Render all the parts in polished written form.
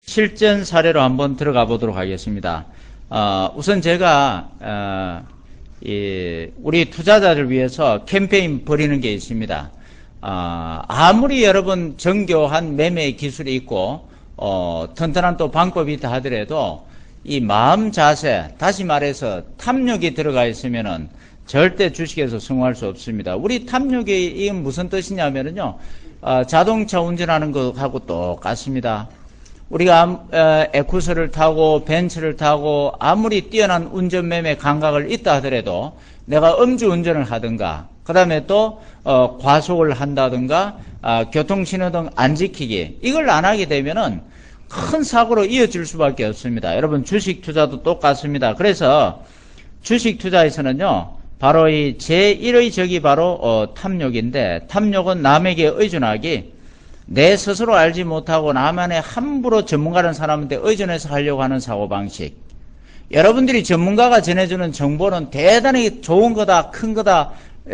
실전 사례로 한번 들어가 보도록 하겠습니다. 우선 제가 우리 투자자를 위해서 캠페인 벌이는 게 있습니다. 아무리 여러분 정교한 매매 기술이 있고 튼튼한 또 방법이 있다 하더라도 이 마음 자세, 다시 말해서 탐욕이 들어가 있으면은 절대 주식에서 성공할 수 없습니다. 우리 탐욕이 이건 무슨 뜻이냐면요, 자동차 운전하는 것하고 똑같습니다. 우리가 에쿠스를 타고 벤츠를 타고 아무리 뛰어난 운전매매 감각을 있다 하더라도 내가 음주운전을 하든가 그 다음에 또 과속을 한다든가 교통신호등 안 지키기, 이걸 안 하게 되면은 큰 사고로 이어질 수밖에 없습니다. 여러분 주식 투자도 똑같습니다. 그래서 주식 투자에서는요, 바로 이 제1의 적이 바로 탐욕인데, 탐욕은 남에게 의존하기, 내 스스로 알지 못하고 나만의 함부로 전문가라는 사람한테 의존해서 하려고 하는 사고방식. 여러분들이 전문가가 전해주는 정보는 대단히 좋은 거다, 큰 거다,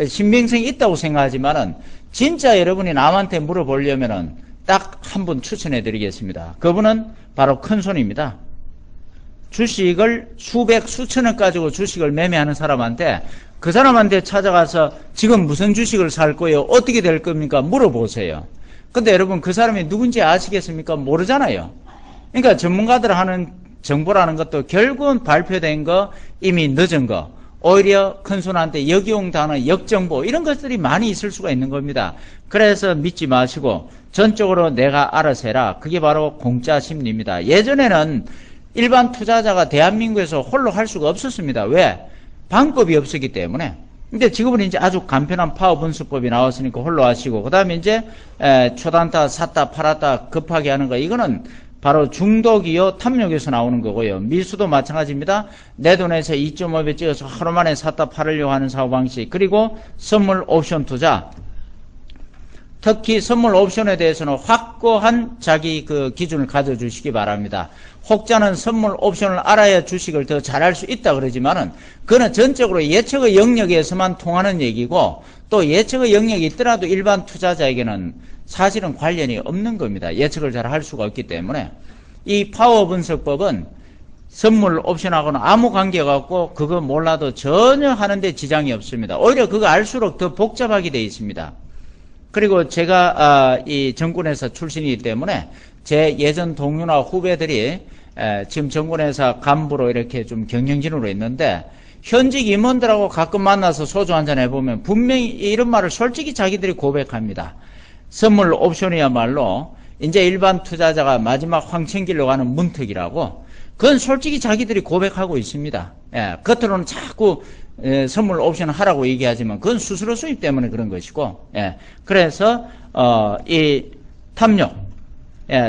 신빙성이 있다고 생각하지만은 진짜 여러분이 남한테 물어보려면은 딱 한 분 추천해 드리겠습니다. 그분은 바로 큰손입니다. 주식을 수백, 수천 원 가지고 주식을 매매하는 사람한테, 그 사람한테 찾아가서 지금 무슨 주식을 살 거예요? 어떻게 될 겁니까? 물어보세요. 근데 여러분 그 사람이 누군지 아시겠습니까? 모르잖아요. 그러니까 전문가들 하는 정보라는 것도 결국은 발표된 거, 이미 늦은 거, 오히려 큰손한테 역이용 당하는 역정보, 이런 것들이 많이 있을 수가 있는 겁니다. 그래서 믿지 마시고 전적으로 내가 알아서 해라. 그게 바로 공짜 심리입니다. 예전에는 일반 투자자가 대한민국에서 홀로 할 수가 없었습니다. 왜? 방법이 없었기 때문에. 근데 지금은 이제 아주 간편한 파워 분석법이 나왔으니까 홀로 하시고, 그 다음에 이제 초단타 샀다 팔았다 급하게 하는 거, 이거는 바로 중독이요 탐욕에서 나오는 거고요. 미수도 마찬가지입니다. 내 돈에서 2.5배 찍어서 하루 만에 샀다 팔으려고 하는 사고방식. 그리고 선물 옵션 투자, 특히 선물 옵션에 대해서는 확고한 자기 그 기준을 가져주시기 바랍니다. 혹자는 선물 옵션을 알아야 주식을 더 잘할 수 있다 그러지만은, 그거는 전적으로 예측의 영역에서만 통하는 얘기고, 또 예측의 영역이 있더라도 일반 투자자에게는 사실은 관련이 없는 겁니다. 예측을 잘 할 수가 없기 때문에. 이 파워 분석법은 선물 옵션하고는 아무 관계가 없고, 그거 몰라도 전혀 하는데 지장이 없습니다. 오히려 그거 알수록 더 복잡하게 되어 있습니다. 그리고 제가 이 정권회사 출신이기 때문에 제 예전 동료나 후배들이 지금 정권회사 간부로 이렇게 좀 경영진으로 있는데, 현직 임원들하고 가끔 만나서 소주 한잔 해보면 분명히 이런 말을 솔직히 자기들이 고백합니다. 선물 옵션이야말로 이제 일반 투자자가 마지막 황천길로 가는 문턱이라고, 그건 솔직히 자기들이 고백하고 있습니다. 겉으로는 자꾸 선물 옵션 하라고 얘기하지만 그건 수수료 수입 때문에 그런 것이고, 그래서 이 탐욕,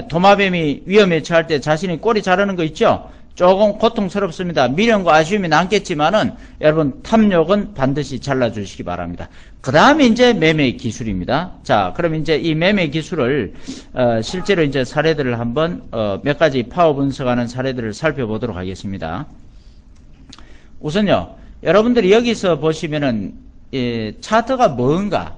도마뱀이 위험에 처할 때 자신이 꼬리 자르는 거 있죠? 조금 고통스럽습니다. 미련과 아쉬움이 남겠지만은 여러분 탐욕은 반드시 잘라주시기 바랍니다. 그 다음에 이제 매매 기술입니다. 자, 그럼 이제 이 매매 기술을 실제로 이제 사례들을 한번 몇 가지 파워 분석하는 사례들을 살펴보도록 하겠습니다. 우선요, 여러분들이 여기서 보시면은 차트가 뭔가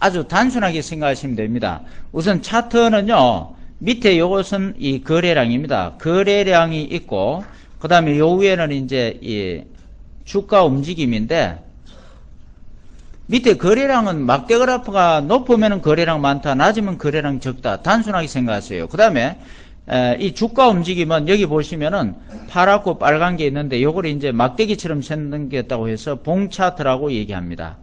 아주 단순하게 생각하시면 됩니다. 우선 차트는요, 밑에 요것은 이 거래량입니다. 거래량이 있고, 그 다음에 요 위에는 이제 이 주가 움직임인데, 밑에 거래량은 막대 그래프가 높으면 거래량 많다, 낮으면 거래량 적다. 단순하게 생각하세요. 그 다음에 이 주가 움직임은 여기 보시면은 파랗고 빨간 게 있는데, 요걸 이제 막대기처럼 생겼다고 해서 봉 차트라고 얘기합니다.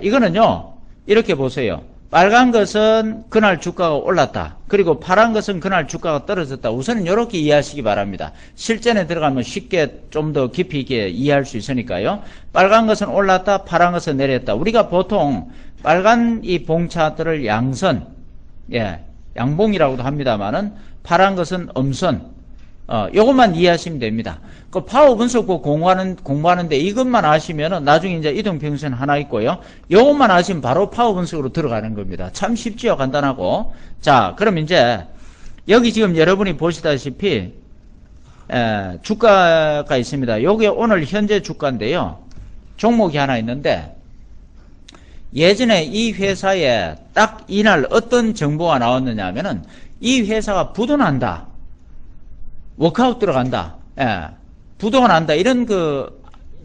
이거는요, 이렇게 보세요. 빨간 것은 그날 주가가 올랐다. 그리고 파란 것은 그날 주가가 떨어졌다. 우선은 이렇게 이해하시기 바랍니다. 실전에 들어가면 쉽게 좀 더 깊이 있게 이해할 수 있으니까요. 빨간 것은 올랐다, 파란 것은 내렸다. 우리가 보통 빨간 이 봉 차트를 양선, 양봉이라고도 합니다만은, 파란 것은 음선, 요것만 이해하시면 됩니다. 그 파워 분석법 공부하는데 이것만 아시면은 나중에 이제 이동평선 하나 있고요. 요것만 아시면 바로 파워 분석으로 들어가는 겁니다. 참 쉽지요, 간단하고. 자, 그럼 이제 여기 지금 여러분이 보시다시피 주가가 있습니다. 요게 오늘 현재 주가인데요. 종목이 하나 있는데, 예전에 이 회사에 딱 이날 어떤 정보가 나왔느냐 하면은 이 회사가 부도난다. 워크아웃 들어간다. 예. 부도가 난다. 이런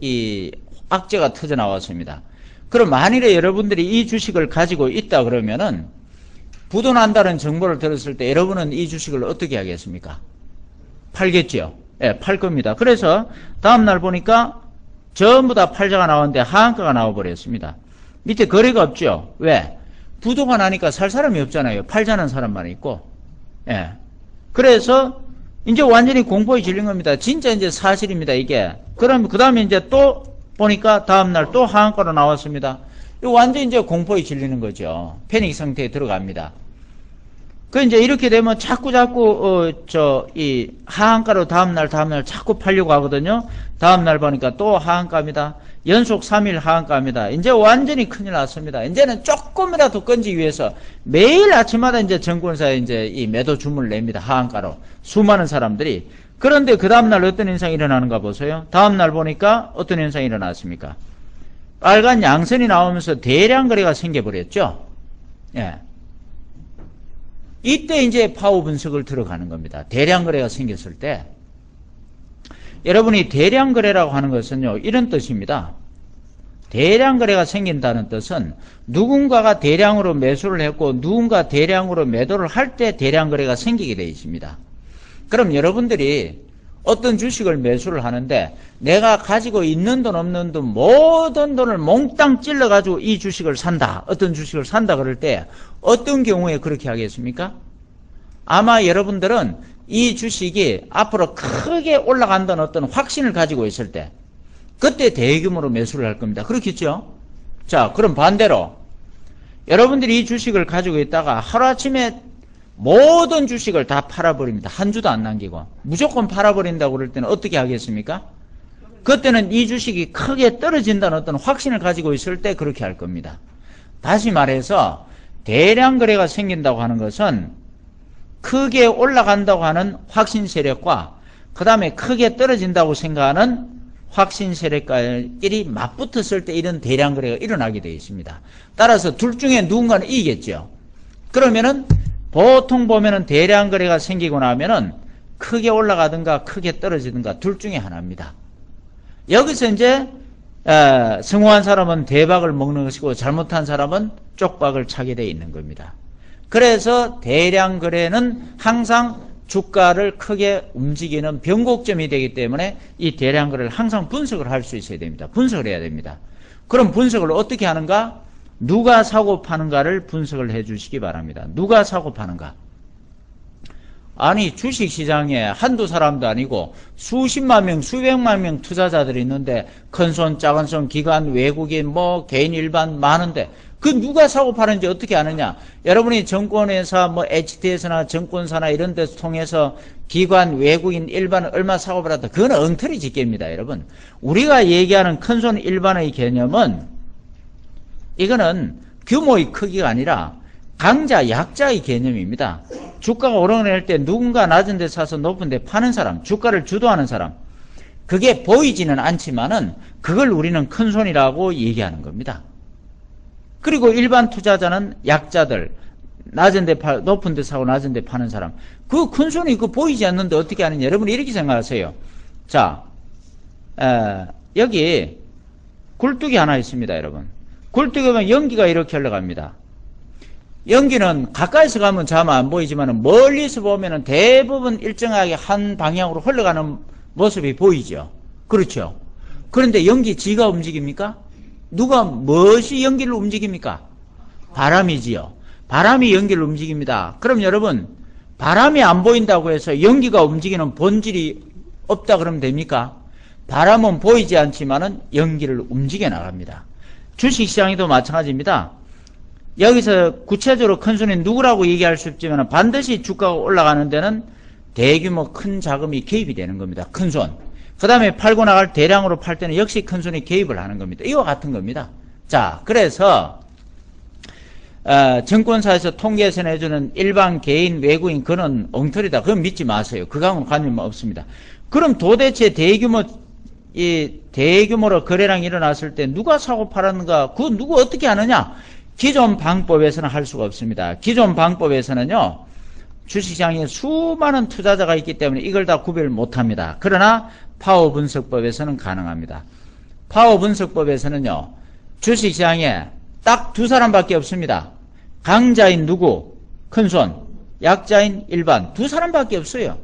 이 악재가 터져 나왔습니다. 그럼 만일에 여러분들이 이 주식을 가지고 있다 그러면은 부도 난다는 정보를 들었을 때 여러분은 이 주식을 어떻게 하겠습니까? 팔겠죠. 예, 팔 겁니다. 그래서 다음날 보니까 전부 다 팔자가 나왔는데 하한가가 나와버렸습니다. 밑에 거래가 없죠. 왜? 부도가 나니까 살 사람이 없잖아요. 팔자는 사람만 있고. 예. 그래서 이제 완전히 공포에 질린 겁니다. 진짜 이제 사실입니다, 이게. 그럼 그 다음에 이제 또 보니까 다음날 또 하한가로 나왔습니다. 완전히 이제 공포에 질리는 거죠. 패닉 상태에 들어갑니다. 그 이제 이렇게 되면 자꾸 이 하한가로 다음날 자꾸 팔려고 하거든요. 다음날 보니까 또 하한가입니다. 연속 3일 하한가입니다. 이제 완전히 큰일 났습니다. 이제는 조금이라도 건지기 위해서 매일 아침마다 이제 증권사에 이제 이 매도 주문을 냅니다. 하한가로. 수많은 사람들이. 그런데 그 다음날 어떤 현상이 일어나는가 보세요. 다음날 보니까 어떤 현상이 일어났습니까? 빨간 양선이 나오면서 대량 거래가 생겨버렸죠. 예. 이때 이제 파워 분석을 들어가는 겁니다. 대량 거래가 생겼을 때. 여러분이 대량 거래라고 하는 것은요, 이런 뜻입니다. 대량 거래가 생긴다는 뜻은 누군가가 대량으로 매수를 했고 누군가 대량으로 매도를 할 때 대량 거래가 생기게 되어 있습니다. 그럼 여러분들이 어떤 주식을 매수를 하는데 내가 가지고 있는 돈 없는 돈 모든 돈을 몽땅 찔러가지고 이 주식을 산다. 어떤 주식을 산다 그럴 때 어떤 경우에 그렇게 하겠습니까? 아마 여러분들은 이 주식이 앞으로 크게 올라간다는 어떤 확신을 가지고 있을 때 그때 대규모로 매수를 할 겁니다. 그렇겠죠? 자, 그럼 반대로 여러분들이 이 주식을 가지고 있다가 하루아침에 모든 주식을 다 팔아버립니다. 한 주도 안 남기고. 무조건 팔아버린다고 그럴 때는 어떻게 하겠습니까? 그때는 이 주식이 크게 떨어진다는 어떤 확신을 가지고 있을 때 그렇게 할 겁니다. 다시 말해서 대량 거래가 생긴다고 하는 것은 크게 올라간다고 하는 확신 세력과 그 다음에 크게 떨어진다고 생각하는 확신 세력끼리 맞붙었을 때 이런 대량 거래가 일어나게 되어 있습니다. 따라서 둘 중에 누군가는 이기겠죠. 그러면은 보통 보면은 대량 거래가 생기고 나면은 크게 올라가든가 크게 떨어지든가 둘 중에 하나입니다. 여기서 이제 성공한 사람은 대박을 먹는 것이고 잘못한 사람은 쪽박을 차게 되어 있는 겁니다. 그래서 대량 거래는 항상 주가를 크게 움직이는 변곡점이 되기 때문에 이 대량 거래를 항상 분석을 할 수 있어야 됩니다. 분석을 해야 됩니다. 그럼 분석을 어떻게 하는가? 누가 사고 파는가를 분석을 해 주시기 바랍니다. 누가 사고 파는가? 아니 주식시장에 한두 사람도 아니고 수십만 명 수백만 명 투자자들이 있는데 큰손 작은손 기관 외국인 뭐 개인 일반 많은데 그 누가 사고 파는지 어떻게 아느냐? 여러분이 증권회사 뭐 HTS나 증권사나 이런 데서 통해서 기관 외국인 일반은 얼마 사고 팔았다. 그건 엉터리 짓게입니다. 여러분 우리가 얘기하는 큰손 일반의 개념은 이거는 규모의 크기가 아니라 강자 약자의 개념입니다. 주가가 오르내릴 때 누군가 낮은 데 사서 높은 데 파는 사람, 주가를 주도하는 사람, 그게 보이지는 않지만은 그걸 우리는 큰손이라고 얘기하는 겁니다. 그리고 일반 투자자는 약자들, 낮은 데 높은 데 사고 낮은 데 파는 사람, 그 큰손이 그 보이지 않는데 어떻게 하느냐? 여러분이 이렇게 생각하세요. 자, 여기 굴뚝이 하나 있습니다, 여러분. 굴뚝에 보면 연기가 이렇게 흘러갑니다. 연기는 가까이서 가면 잘 안 보이지만 멀리서 보면 대부분 일정하게 한 방향으로 흘러가는 모습이 보이죠. 그렇죠. 그런데 연기 지가 움직입니까? 누가 무엇이 연기를 움직입니까? 바람이지요. 바람이 연기를 움직입니다. 그럼 여러분 바람이 안 보인다고 해서 연기가 움직이는 본질이 없다 그러면 됩니까? 바람은 보이지 않지만은 연기를 움직여 나갑니다. 주식시장에도 마찬가지입니다. 여기서 구체적으로 큰 손이 누구라고 얘기할 수 없지만 반드시 주가가 올라가는 데는 대규모 큰 자금이 개입이 되는 겁니다. 큰 손. 그 다음에 팔고 나갈 대량으로 팔 때는 역시 큰 손이 개입을 하는 겁니다. 이와 같은 겁니다. 자, 그래서 증권사에서 통계에서 내주는 일반 개인 외국인 그는 엉터리다. 그건 믿지 마세요. 그거하고는 관련 없습니다. 그럼 도대체 대규모로 거래량이 일어났을 때 누가 사고 팔았는가? 그거 누구 어떻게 하느냐? 기존 방법에서는 할 수가 없습니다. 기존 방법에서는요, 주식시장에 수많은 투자자가 있기 때문에 이걸 다 구별 못합니다. 그러나 파워 분석법에서는 가능합니다. 파워 분석법에서는요, 주식시장에 딱 두 사람밖에 없습니다. 강자인 누구? 큰손. 약자인 일반. 두 사람밖에 없어요.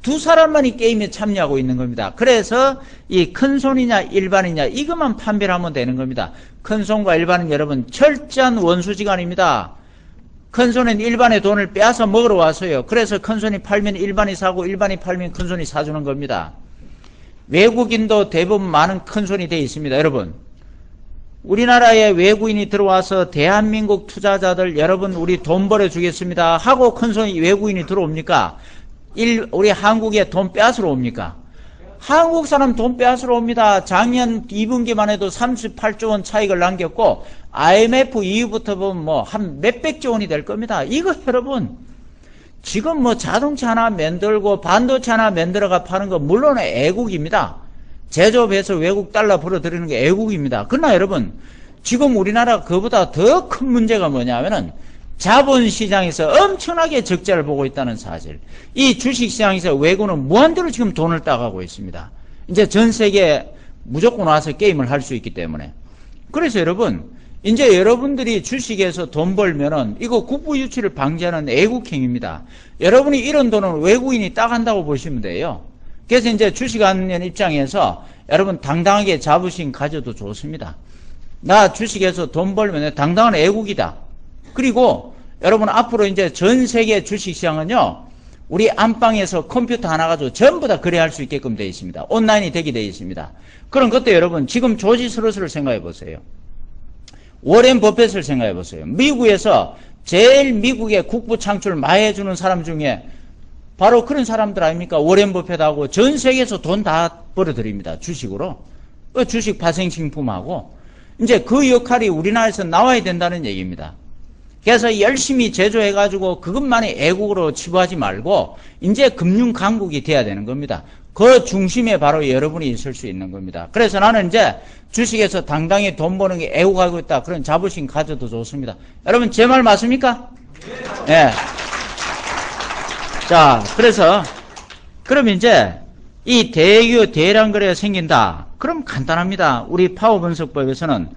두 사람만 이 게임에 참여하고 있는 겁니다. 그래서 이 큰손이냐 일반이냐 이것만 판별을 하면 되는 겁니다. 큰손과 일반은 여러분 철저한 원수지간입니다. 큰손은 일반의 돈을 빼앗아 먹으러 왔어요. 그래서 큰손이 팔면 일반이 사고 일반이 팔면 큰손이 사주는 겁니다. 외국인도 대부분 많은 큰손이 되어 있습니다. 여러분, 우리나라에 외국인이 들어와서 대한민국 투자자들 여러분 우리 돈 벌어주겠습니다 하고 큰손이 외국인이 들어옵니까? 우리 한국에 돈 빼앗으러 옵니까? 한국 사람 돈 빼앗으러 옵니다. 작년 2분기만 해도 38조 원 차익을 남겼고 IMF 이후부터 보면 뭐 한 몇백조 원이 될 겁니다. 이거 여러분 지금 뭐 자동차 하나 만들고 반도체 하나 만들어가 파는 거 물론 애국입니다. 제조업해서 외국 달러 벌어들이는 게 애국입니다. 그러나 여러분 지금 우리나라 그보다 더 큰 문제가 뭐냐면은 자본시장에서 엄청나게 적자를 보고 있다는 사실. 이 주식시장에서 외국은 무한대로 지금 돈을 따가고 있습니다. 이제 전 세계에 무조건 와서 게임을 할 수 있기 때문에. 그래서 여러분, 이제 여러분들이 주식에서 돈 벌면은 이거 국부 유출을 방지하는 애국행위입니다. 여러분이 이런 돈을 외국인이 따간다고 보시면 돼요. 그래서 이제 주식하는 입장에서 여러분 당당하게 자부심 가져도 좋습니다. 나 주식에서 돈 벌면 당당한 애국이다. 그리고 여러분 앞으로 이제 전 세계 주식시장은요, 우리 안방에서 컴퓨터 하나 가지고 전부 다 거래할 수 있게끔 되어 있습니다. 온라인이 되게 되어 있습니다. 그럼 그때 여러분 지금 조지 소로스를 생각해 보세요. 워렌 버핏을 생각해 보세요. 미국에서 제일 미국의 국부 창출 많이 해주는 사람 중에 바로 그런 사람들 아닙니까? 워렌 버핏하고 전 세계에서 돈 다 벌어들입니다. 주식으로. 주식 파생식품하고. 이제 그 역할이 우리나라에서 나와야 된다는 얘기입니다. 그래서 열심히 제조해가지고 그것만이 애국으로 치부하지 말고 이제 금융강국이 돼야 되는 겁니다. 그 중심에 바로 여러분이 있을 수 있는 겁니다. 그래서 나는 이제 주식에서 당당히 돈 버는 게 애국하고 있다. 그런 자부심 가져도 좋습니다. 여러분 제 말 맞습니까? 네. 자, 그래서 그럼 이제 이 대규모 대량 거래가 생긴다. 그럼 간단합니다. 우리 파워 분석법에서는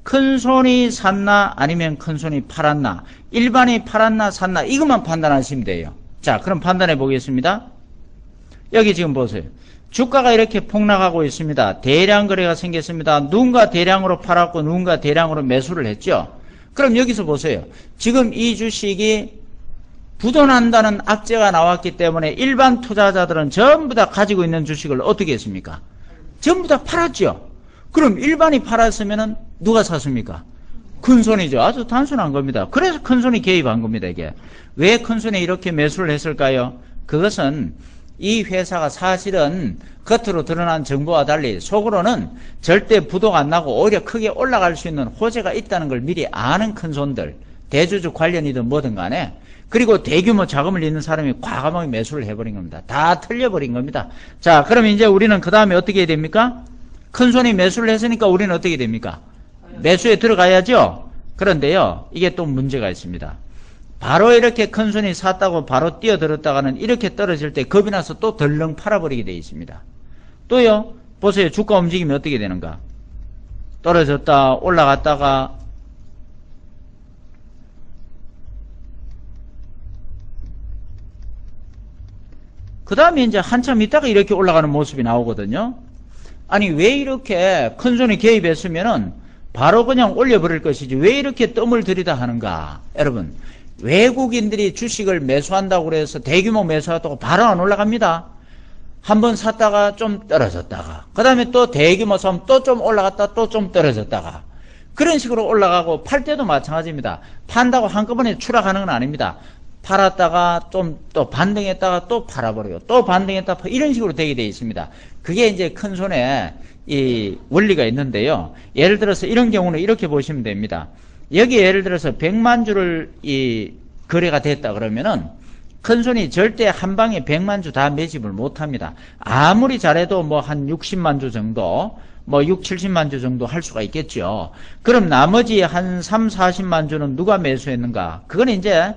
큰손이 샀나 아니면 큰손이 팔았나, 일반이 팔았나 샀나 이것만 판단하시면 돼요. 자, 그럼 판단해 보겠습니다. 여기 지금 보세요. 주가가 이렇게 폭락하고 있습니다. 대량 거래가 생겼습니다. 누군가 대량으로 팔았고 누군가 대량으로 매수를 했죠. 그럼 여기서 보세요. 지금 이 주식이 부도난다는 악재가 나왔기 때문에 일반 투자자들은 전부 다 가지고 있는 주식을 어떻게 했습니까? 전부 다 팔았죠. 그럼 일반이 팔았으면은 누가 샀습니까? 큰손이죠. 아주 단순한 겁니다. 그래서 큰손이 개입한 겁니다. 이게 왜 큰손이 이렇게 매수를 했을까요? 그것은 이 회사가 사실은 겉으로 드러난 정보와 달리 속으로는 절대 부도가 안 나고 오히려 크게 올라갈 수 있는 호재가 있다는 걸 미리 아는 큰손들, 대주주 관련이든 뭐든 간에, 그리고 대규모 자금을 있는 사람이 과감하게 매수를 해버린 겁니다. 다 틀려버린 겁니다. 자, 그럼 이제 우리는 그 다음에 어떻게 해야 됩니까? 큰손이 매수를 했으니까 우리는 어떻게 됩니까? 매수에 들어가야죠. 그런데요, 이게 또 문제가 있습니다. 바로 이렇게 큰손이 샀다고 바로 뛰어들었다가는 이렇게 떨어질 때 겁이 나서 또 덜렁 팔아버리게 되어 있습니다. 또요, 보세요. 주가 움직이면 어떻게 되는가? 떨어졌다 올라갔다가 그 다음에 이제 한참 있다가 이렇게 올라가는 모습이 나오거든요. 아니 왜 이렇게 큰손이 개입했으면은 바로 그냥 올려버릴 것이지 왜 이렇게 뜸을 들이다 하는가? 여러분, 외국인들이 주식을 매수한다고 그래서 대규모 매수하다고 바로 안 올라갑니다. 한번 샀다가 좀 떨어졌다가 그 다음에 또 대규모 사면 또 좀 올라갔다 또 좀 떨어졌다가 그런 식으로 올라가고, 팔 때도 마찬가지입니다. 판다고 한꺼번에 추락하는 건 아닙니다. 팔았다가 좀 또 반등했다가 또 팔아버리고 또 반등했다가 이런 식으로 되게 되어 있습니다. 그게 이제 큰손의 이 원리가 있는데요. 예를 들어서 이런 경우는 이렇게 보시면 됩니다. 여기 예를 들어서 100만 주를 이 거래가 됐다 그러면은 큰손이 절대 한 방에 100만 주 다 매집을 못합니다. 아무리 잘해도 뭐 한 60만 주 정도, 뭐 6, 70만 주 정도 할 수가 있겠죠. 그럼 나머지 한 3, 40만 주는 누가 매수했는가? 그건 이제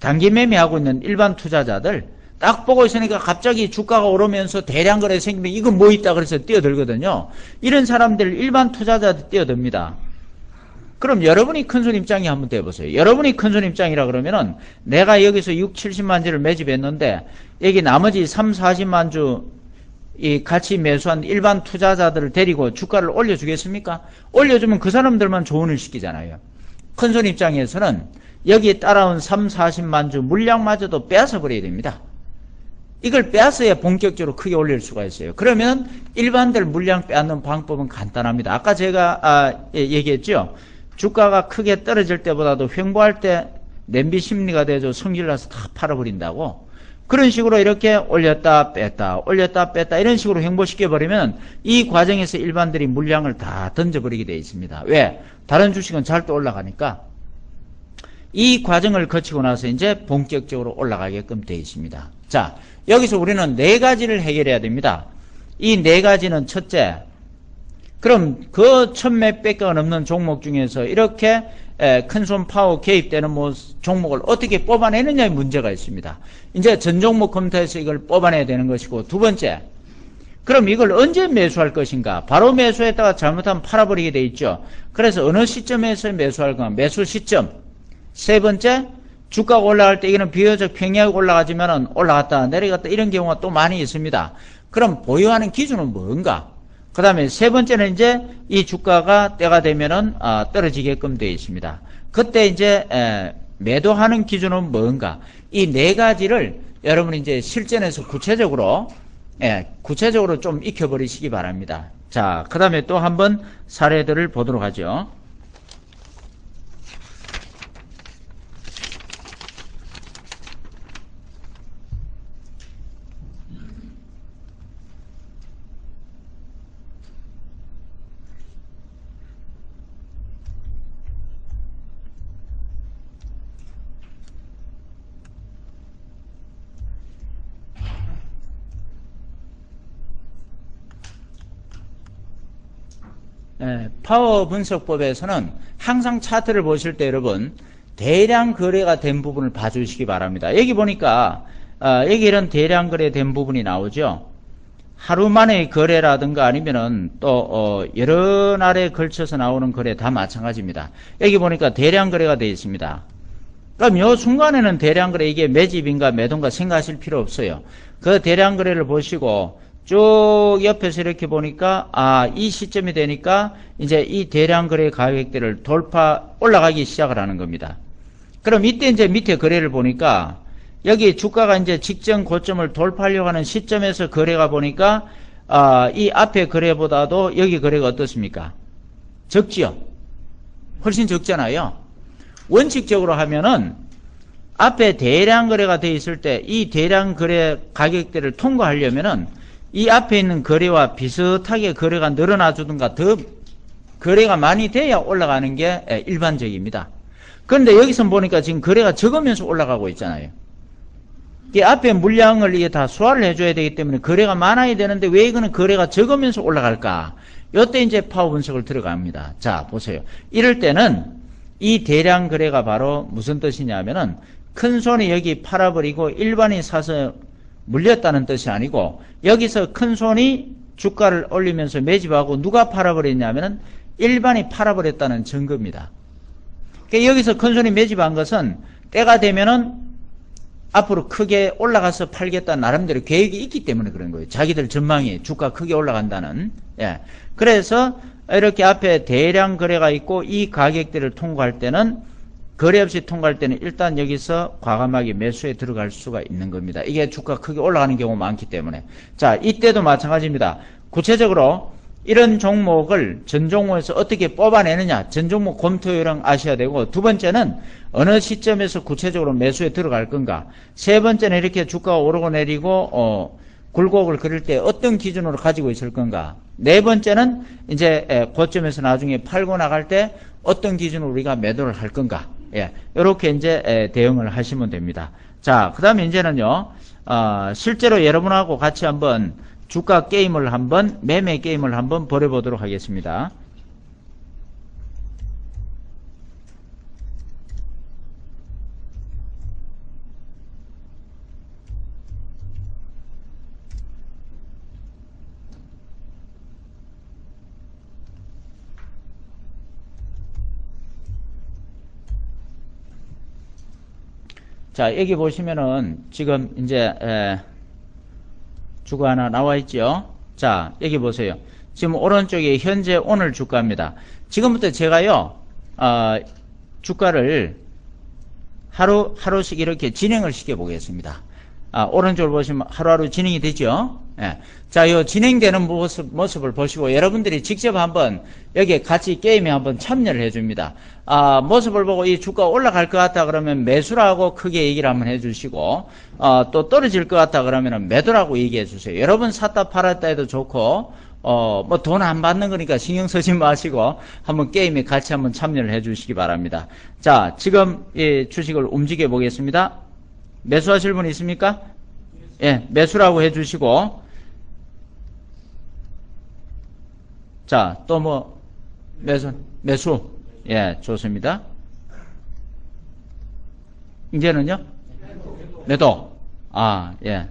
단기 매매하고 있는 일반 투자자들 딱 보고 있으니까 갑자기 주가가 오르면서 대량 거래 생기면 이거 뭐 있다 그래서 뛰어들거든요. 이런 사람들 일반 투자자들 뛰어듭니다. 그럼 여러분이 큰손 입장이 한번 돼보세요. 여러분이 큰손 입장이라 그러면은 내가 여기서 6, 70만 주를 매집했는데 여기 나머지 3, 40만 주 이 같이 매수한 일반 투자자들을 데리고 주가를 올려주겠습니까? 올려주면 그 사람들만 조언을 시키잖아요. 큰손 입장에서는 여기에 따라온 3, 40만 주 물량마저도 빼앗아 버려야 됩니다. 이걸 빼앗아야 본격적으로 크게 올릴 수가 있어요. 그러면 일반들 물량 빼앗는 방법은 간단합니다. 아까 제가 얘기했죠. 주가가 크게 떨어질 때보다도 횡보할 때 냄비 심리가 되죠. 성질나서 다 팔아버린다고. 그런 식으로 이렇게 올렸다 뺐다 올렸다 뺐다 이런 식으로 횡보시켜 버리면 이 과정에서 일반들이 물량을 다 던져버리게 되어 있습니다. 왜? 다른 주식은 잘 또 올라가니까. 이 과정을 거치고 나서 이제 본격적으로 올라가게끔 되어 있습니다. 자, 여기서 우리는 네 가지를 해결해야 됩니다. 이 네 가지는 첫째, 그럼 그 1000몇백 개가 넘는 종목 중에서 이렇게 큰손 파워 개입되는 종목을 어떻게 뽑아내느냐의 문제가 있습니다. 이제 전 종목 컴퓨터에서 이걸 뽑아내야 되는 것이고, 두 번째, 그럼 이걸 언제 매수할 것인가? 바로 매수했다가 잘못하면 팔아버리게 돼 있죠. 그래서 어느 시점에서 매수할 건가? 매수 시점. 세 번째, 주가가 올라갈 때 이거는 비교적 평이하게 올라가지만 올라갔다 내려갔다 이런 경우가 또 많이 있습니다. 그럼 보유하는 기준은 뭔가? 그 다음에 세 번째는 이제 이 주가가 때가 되면은 떨어지게끔 되어 있습니다. 그때 이제 매도하는 기준은 뭔가? 이 네 가지를 여러분이 이제 실전에서 구체적으로 좀 익혀버리시기 바랍니다. 자, 그 다음에 또 한번 사례들을 보도록 하죠. 파워 분석법에서는 항상 차트를 보실 때 여러분 대량 거래가 된 부분을 봐주시기 바랍니다. 여기 보니까 여기 이런 대량 거래된 부분이 나오죠. 하루 만에 거래라든가 아니면은 또 여러 날에 걸쳐서 나오는 거래 다 마찬가지입니다. 여기 보니까 대량 거래가 되어 있습니다. 그럼 요 순간에는 대량 거래 이게 매집인가 매도인가 생각하실 필요 없어요. 그 대량 거래를 보시고 쭉 옆에서 이렇게 보니까 이 시점이 되니까 이제 이 대량 거래 가격대를 올라가기 시작을 하는 겁니다. 그럼 이때 이제 밑에 거래를 보니까 여기 주가가 이제 직전 고점을 돌파하려고 하는 시점에서 거래가 보니까 이 앞에 거래보다도 여기 거래가 어떻습니까? 적지요? 훨씬 적잖아요. 원칙적으로 하면은 앞에 대량 거래가 돼 있을 때 이 대량 거래 가격대를 통과하려면은 이 앞에 있는 거래와 비슷하게 거래가 늘어나 주든가 더 거래가 많이 돼야 올라가는 게 일반적입니다. 그런데 여기서 보니까 지금 거래가 적으면서 올라가고 있잖아요. 이 앞에 물량을 이게 다 소화를 해줘야 되기 때문에 거래가 많아야 되는데 왜 이거는 거래가 적으면서 올라갈까? 이때 이제 파워 분석을 들어갑니다. 자, 보세요. 이럴 때는 이 대량 거래가 바로 무슨 뜻이냐면은 큰 손이 여기 팔아버리고 일반이 사서 물렸다는 뜻이 아니고 여기서 큰 손이 주가를 올리면서 매집하고 누가 팔아버렸냐면은 일반이 팔아버렸다는 증거입니다. 그러니까 여기서 큰 손이 매집한 것은 때가 되면은 앞으로 크게 올라가서 팔겠다 나름대로 계획이 있기 때문에 그런 거예요. 자기들 전망이 주가 크게 올라간다는. 그래서 이렇게 앞에 대량 거래가 있고 이 가격대를 통과할 때는 거래 없이 통과할 때는 일단 여기서 과감하게 매수에 들어갈 수가 있는 겁니다. 이게 주가 크게 올라가는 경우가 많기 때문에. 자, 이때도 마찬가지입니다. 구체적으로 이런 종목을 전 종목에서 어떻게 뽑아내느냐, 전 종목 검토 요령 아셔야 되고, 두 번째는 어느 시점에서 구체적으로 매수에 들어갈 건가, 세 번째는 이렇게 주가가 오르고 내리고 굴곡을 그릴 때 어떤 기준으로 가지고 있을 건가, 네 번째는 이제 고점에서 나중에 팔고 나갈 때 어떤 기준으로 우리가 매도를 할 건가, 이렇게 이제 대응을 하시면 됩니다. 자, 그 다음에 이제는요, 실제로 여러분하고 같이 한번 주가 게임을 한번, 매매 게임을 한번 벌여보도록 하겠습니다. 자, 여기 보시면은 지금 이제 주가 하나 나와 있죠. 자, 여기 보세요. 지금 오른쪽에 현재 오늘 주가입니다. 지금부터 제가요, 주가를 하루씩 이렇게 진행을 시켜 보겠습니다. 오른쪽을 보시면 하루하루 진행이 되죠. 예. 자, 요 진행되는 모습을 보시고 여러분들이 직접 한번 여기에 같이 게임에 한번 참여를 해줍니다. 모습을 보고 이 주가 올라갈 것 같다 그러면 매수라고 크게 얘기를 한번 해주시고, 또 떨어질 것 같다 그러면 매도라고 얘기해 주세요. 여러분 샀다 팔았다 해도 좋고, 뭐 돈 안 받는 거니까 신경 쓰지 마시고 한번 게임에 같이 한번 참여를 해 주시기 바랍니다. 자, 지금 이 주식을 움직여 보겠습니다. 매수하실 분 있습니까? 예, 매수라고 해 주시고, 자, 또 뭐 매수. 예, 좋습니다. 이제는요? 매도. 예.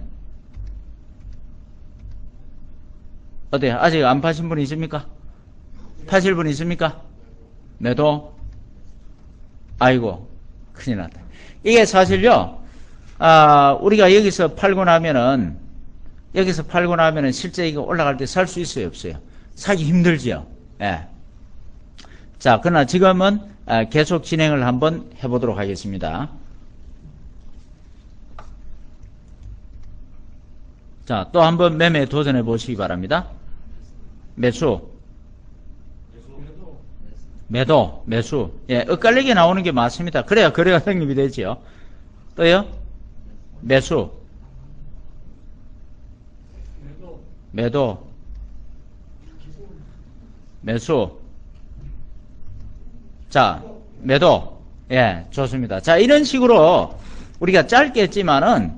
어때요? 아직 안 파신 분 있습니까? 파실 분 있습니까? 매도. 아이고, 큰일 났다. 이게 사실요, 우리가 여기서 팔고 나면은 실제 이거 올라갈 때 살 수 있어요, 없어요? 사기 힘들지요? 예. 자, 그러나 지금은 계속 진행을 한번 해보도록 하겠습니다. 자, 또 한번 매매 도전해 보시기 바랍니다. 매수. 매수. 예, 엇갈리게 나오는 게 맞습니다. 그래야 거래가 성립이 되지요. 또요? 매수. 자, 매도. 예, 좋습니다. 자, 이런 식으로 우리가 짧게 했지만은,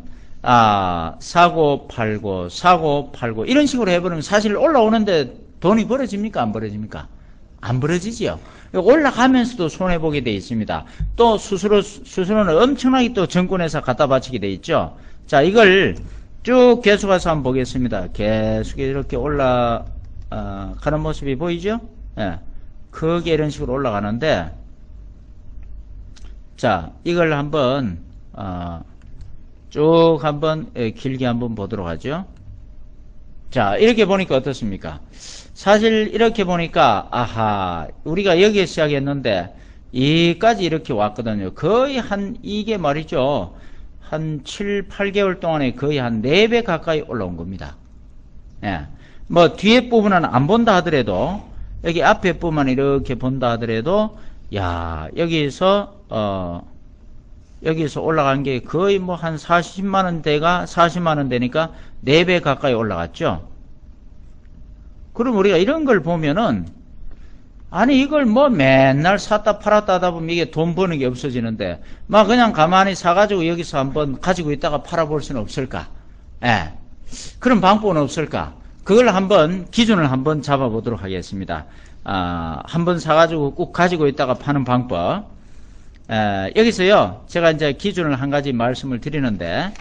사고 팔고, 이런 식으로 해버리면 사실 올라오는데 돈이 벌어집니까? 안 벌어집니까? 안 벌어지지요. 올라가면서도 손해보게 돼 있습니다. 또 수수료는 엄청나게 또 정권회사 갖다 바치게 돼 있죠. 자, 이걸 쭉 계속해서 한번 보겠습니다. 계속 이렇게 올라가는 모습이 보이죠? 예. 크게 이런 식으로 올라가는데, 자, 이걸 한번, 쭉 한번, 길게 한번 보도록 하죠. 자, 이렇게 보니까 어떻습니까? 사실 이렇게 보니까, 우리가 여기에 시작했는데, 여기까지 이렇게 왔거든요. 거의 이게 말이죠. 한 7, 8개월 동안에 거의 한 4배 가까이 올라온 겁니다. 예. 뭐, 뒤에 부분은 안 본다 하더라도, 여기 앞에 부분만 이렇게 본다 하더라도, 여기서 올라간 게 거의 뭐 한 40만원 되니까 4배 가까이 올라갔죠. 그럼 우리가 이런 걸 보면은, 이걸 뭐 맨날 샀다 팔았다 하다 보면 이게 돈 버는 게 없어지는데, 막 그냥 가만히 사가지고 여기서 한번 가지고 있다가 팔아볼 수는 없을까? 예. 그런 방법은 없을까? 그걸 한번 기준을 한번 잡아보도록 하겠습니다. 한번 사가지고 꼭 가지고 있다가 파는 방법. 여기서요, 제가 이제 기준을 한 가지 말씀을 드리는데,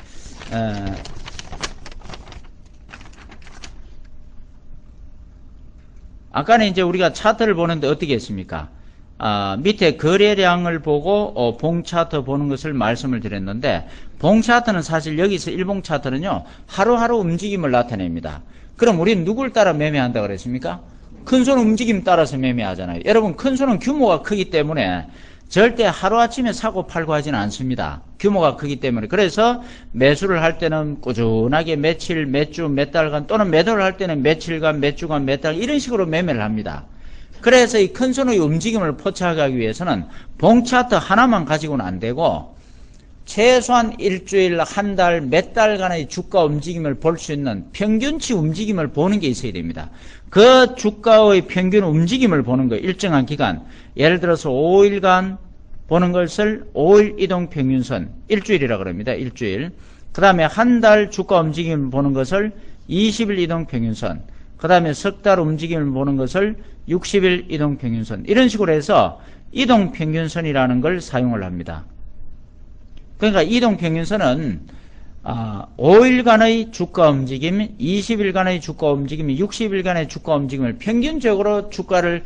아까는 이제 우리가 차트를 보는데 어떻게 했습니까? 밑에 거래량을 보고 봉 차트 보는 것을 말씀을 드렸는데, 봉 차트는 사실 여기서 일봉 차트는요, 하루하루 움직임을 나타냅니다. 그럼 우리는 누굴 따라 매매한다 그랬습니까? 큰손 움직임 따라서 매매하잖아요. 여러분, 큰손은 규모가 크기 때문에 절대 하루아침에 사고 팔고 하지는 않습니다. 규모가 크기 때문에. 그래서 매수를 할 때는 꾸준하게 며칠, 몇 주, 몇 달간, 또는 매도를 할 때는 며칠간, 몇 주간, 몇 달, 이런 식으로 매매를 합니다. 그래서 이 큰손의 움직임을 포착하기 위해서는 봉 차트 하나만 가지고는 안 되고, 최소한 일주일, 한 달, 몇 달간의 주가 움직임을 볼 수 있는 평균치 움직임을 보는 게 있어야 됩니다. 그 주가의 평균 움직임을 보는 거, 일정한 기간, 예를 들어서 5일간 보는 것을 5일 이동 평균선, 일주일이라고 합니다. 일주일. 그 다음에 한 달 주가 움직임을 보는 것을 20일 이동 평균선, 그 다음에 석 달 움직임을 보는 것을 60일 이동 평균선, 이런 식으로 해서 이동 평균선이라는 걸 사용을 합니다. 그러니까 이동 평균선은 5일간의 주가 움직임, 20일간의 주가 움직임, 60일간의 주가 움직임을 평균적으로 주가를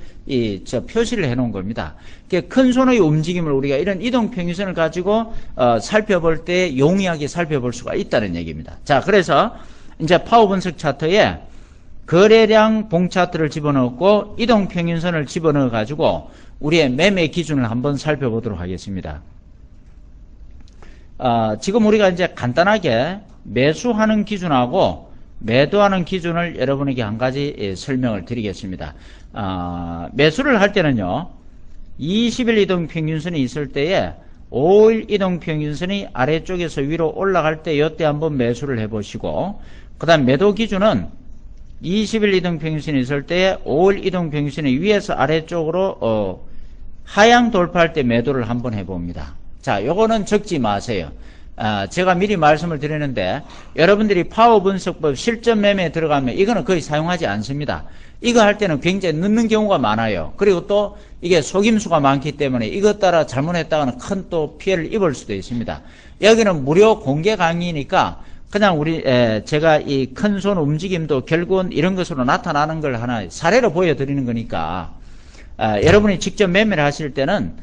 표시를 해 놓은 겁니다. 큰 손의 움직임을 우리가 이런 이동평균선을 가지고 살펴볼 때 용이하게 살펴볼 수가 있다는 얘기입니다. 자, 그래서 이제 파워 분석 차트에 거래량 봉 차트를 집어넣고 이동평균선을 집어넣어 가지고 우리의 매매 기준을 한번 살펴보도록 하겠습니다. 지금 우리가 이제 간단하게 매수하는 기준하고 매도하는 기준을 여러분에게 한 가지 설명을 드리겠습니다. 매수를 할 때는요, 20일 이동평균선이 있을 때에 5일 이동평균선이 아래쪽에서 위로 올라갈 때 이때 한번 매수를 해보시고, 그 다음 매도 기준은 20일 이동평균선이 있을 때에 5일 이동평균선이 위에서 아래쪽으로 하향 돌파할 때 매도를 한번 해봅니다. 자, 요거는 적지 마세요. 제가 미리 말씀을 드리는데 여러분들이 파워 분석법 실전 매매에 들어가면 이거는 거의 사용하지 않습니다. 이거 할 때는 굉장히 늦는 경우가 많아요. 그리고 또 이게 속임수가 많기 때문에 이것 따라 잘못했다가는 큰 또 피해를 입을 수도 있습니다. 여기는 무료 공개 강의니까 그냥 제가 이 큰 손 움직임도 결국은 이런 것으로 나타나는 걸 하나 사례로 보여드리는 거니까 여러분이 직접 매매를 하실 때는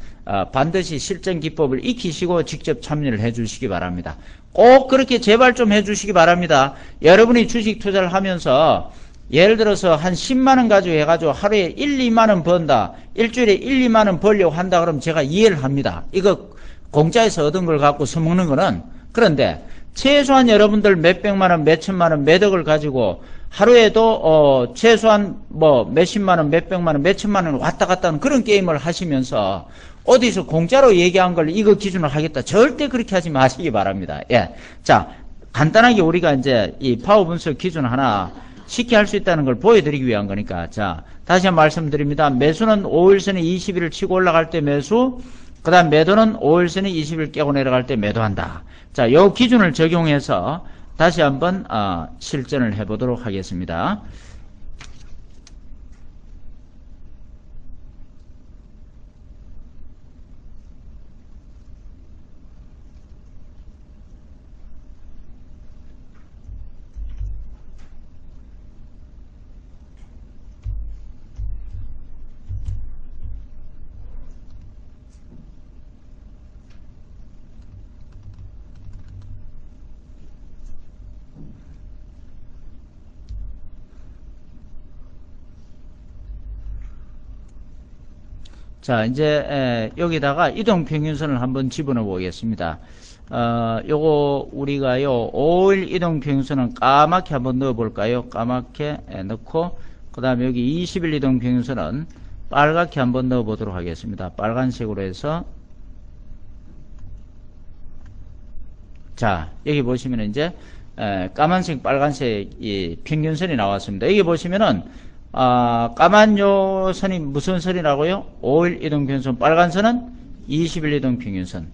반드시 실전 기법을 익히시고 직접 참여를 해 주시기 바랍니다. 꼭 그렇게 제발 좀 해 주시기 바랍니다. 여러분이 주식 투자를 하면서 예를 들어서 한 10만원 가지고 해가지고 하루에 1, 2만원 번다, 일주일에 1, 2만원 벌려고 한다 그러면 제가 이해를 합니다. 이거 공짜에서 얻은 걸 갖고 써먹는 거는. 그런데 최소한 여러분들 몇백만원, 몇천만원, 몇억을 가지고 하루에도 최소한 뭐 몇십만원, 몇백만원, 몇천만원 왔다 갔다 하는 그런 게임을 하시면서 어디서 공짜로 얘기한 걸 이거 기준으로 하겠다. 절대 그렇게 하지 마시기 바랍니다. 예. 자, 간단하게 우리가 이제 이 파워 분석 기준 하나 쉽게 할 수 있다는 걸 보여드리기 위한 거니까. 자, 다시 한번 말씀드립니다. 매수는 5일선이 20일을 치고 올라갈 때 매수, 그 다음 매도는 5일선이 20일 깨고 내려갈 때 매도한다. 자, 요 기준을 적용해서 다시 한번 실전을 해보도록 하겠습니다. 자, 이제 여기다가 이동평균선을 한번 집어넣어 보겠습니다. 요거 우리가요 5일 이동평균선은 까맣게 한번 넣어 볼까요? 까맣게 넣고, 그 다음에 여기 20일 이동평균선은 빨갛게 한번 넣어 보도록 하겠습니다. 빨간색으로 해서, 자, 여기 보시면 이제 까만색 빨간색 이 평균선이 나왔습니다. 여기 보시면은 까만 요 선이 무슨 선이라고요? 5일 이동평균선. 빨간 선은 20일 이동평균선.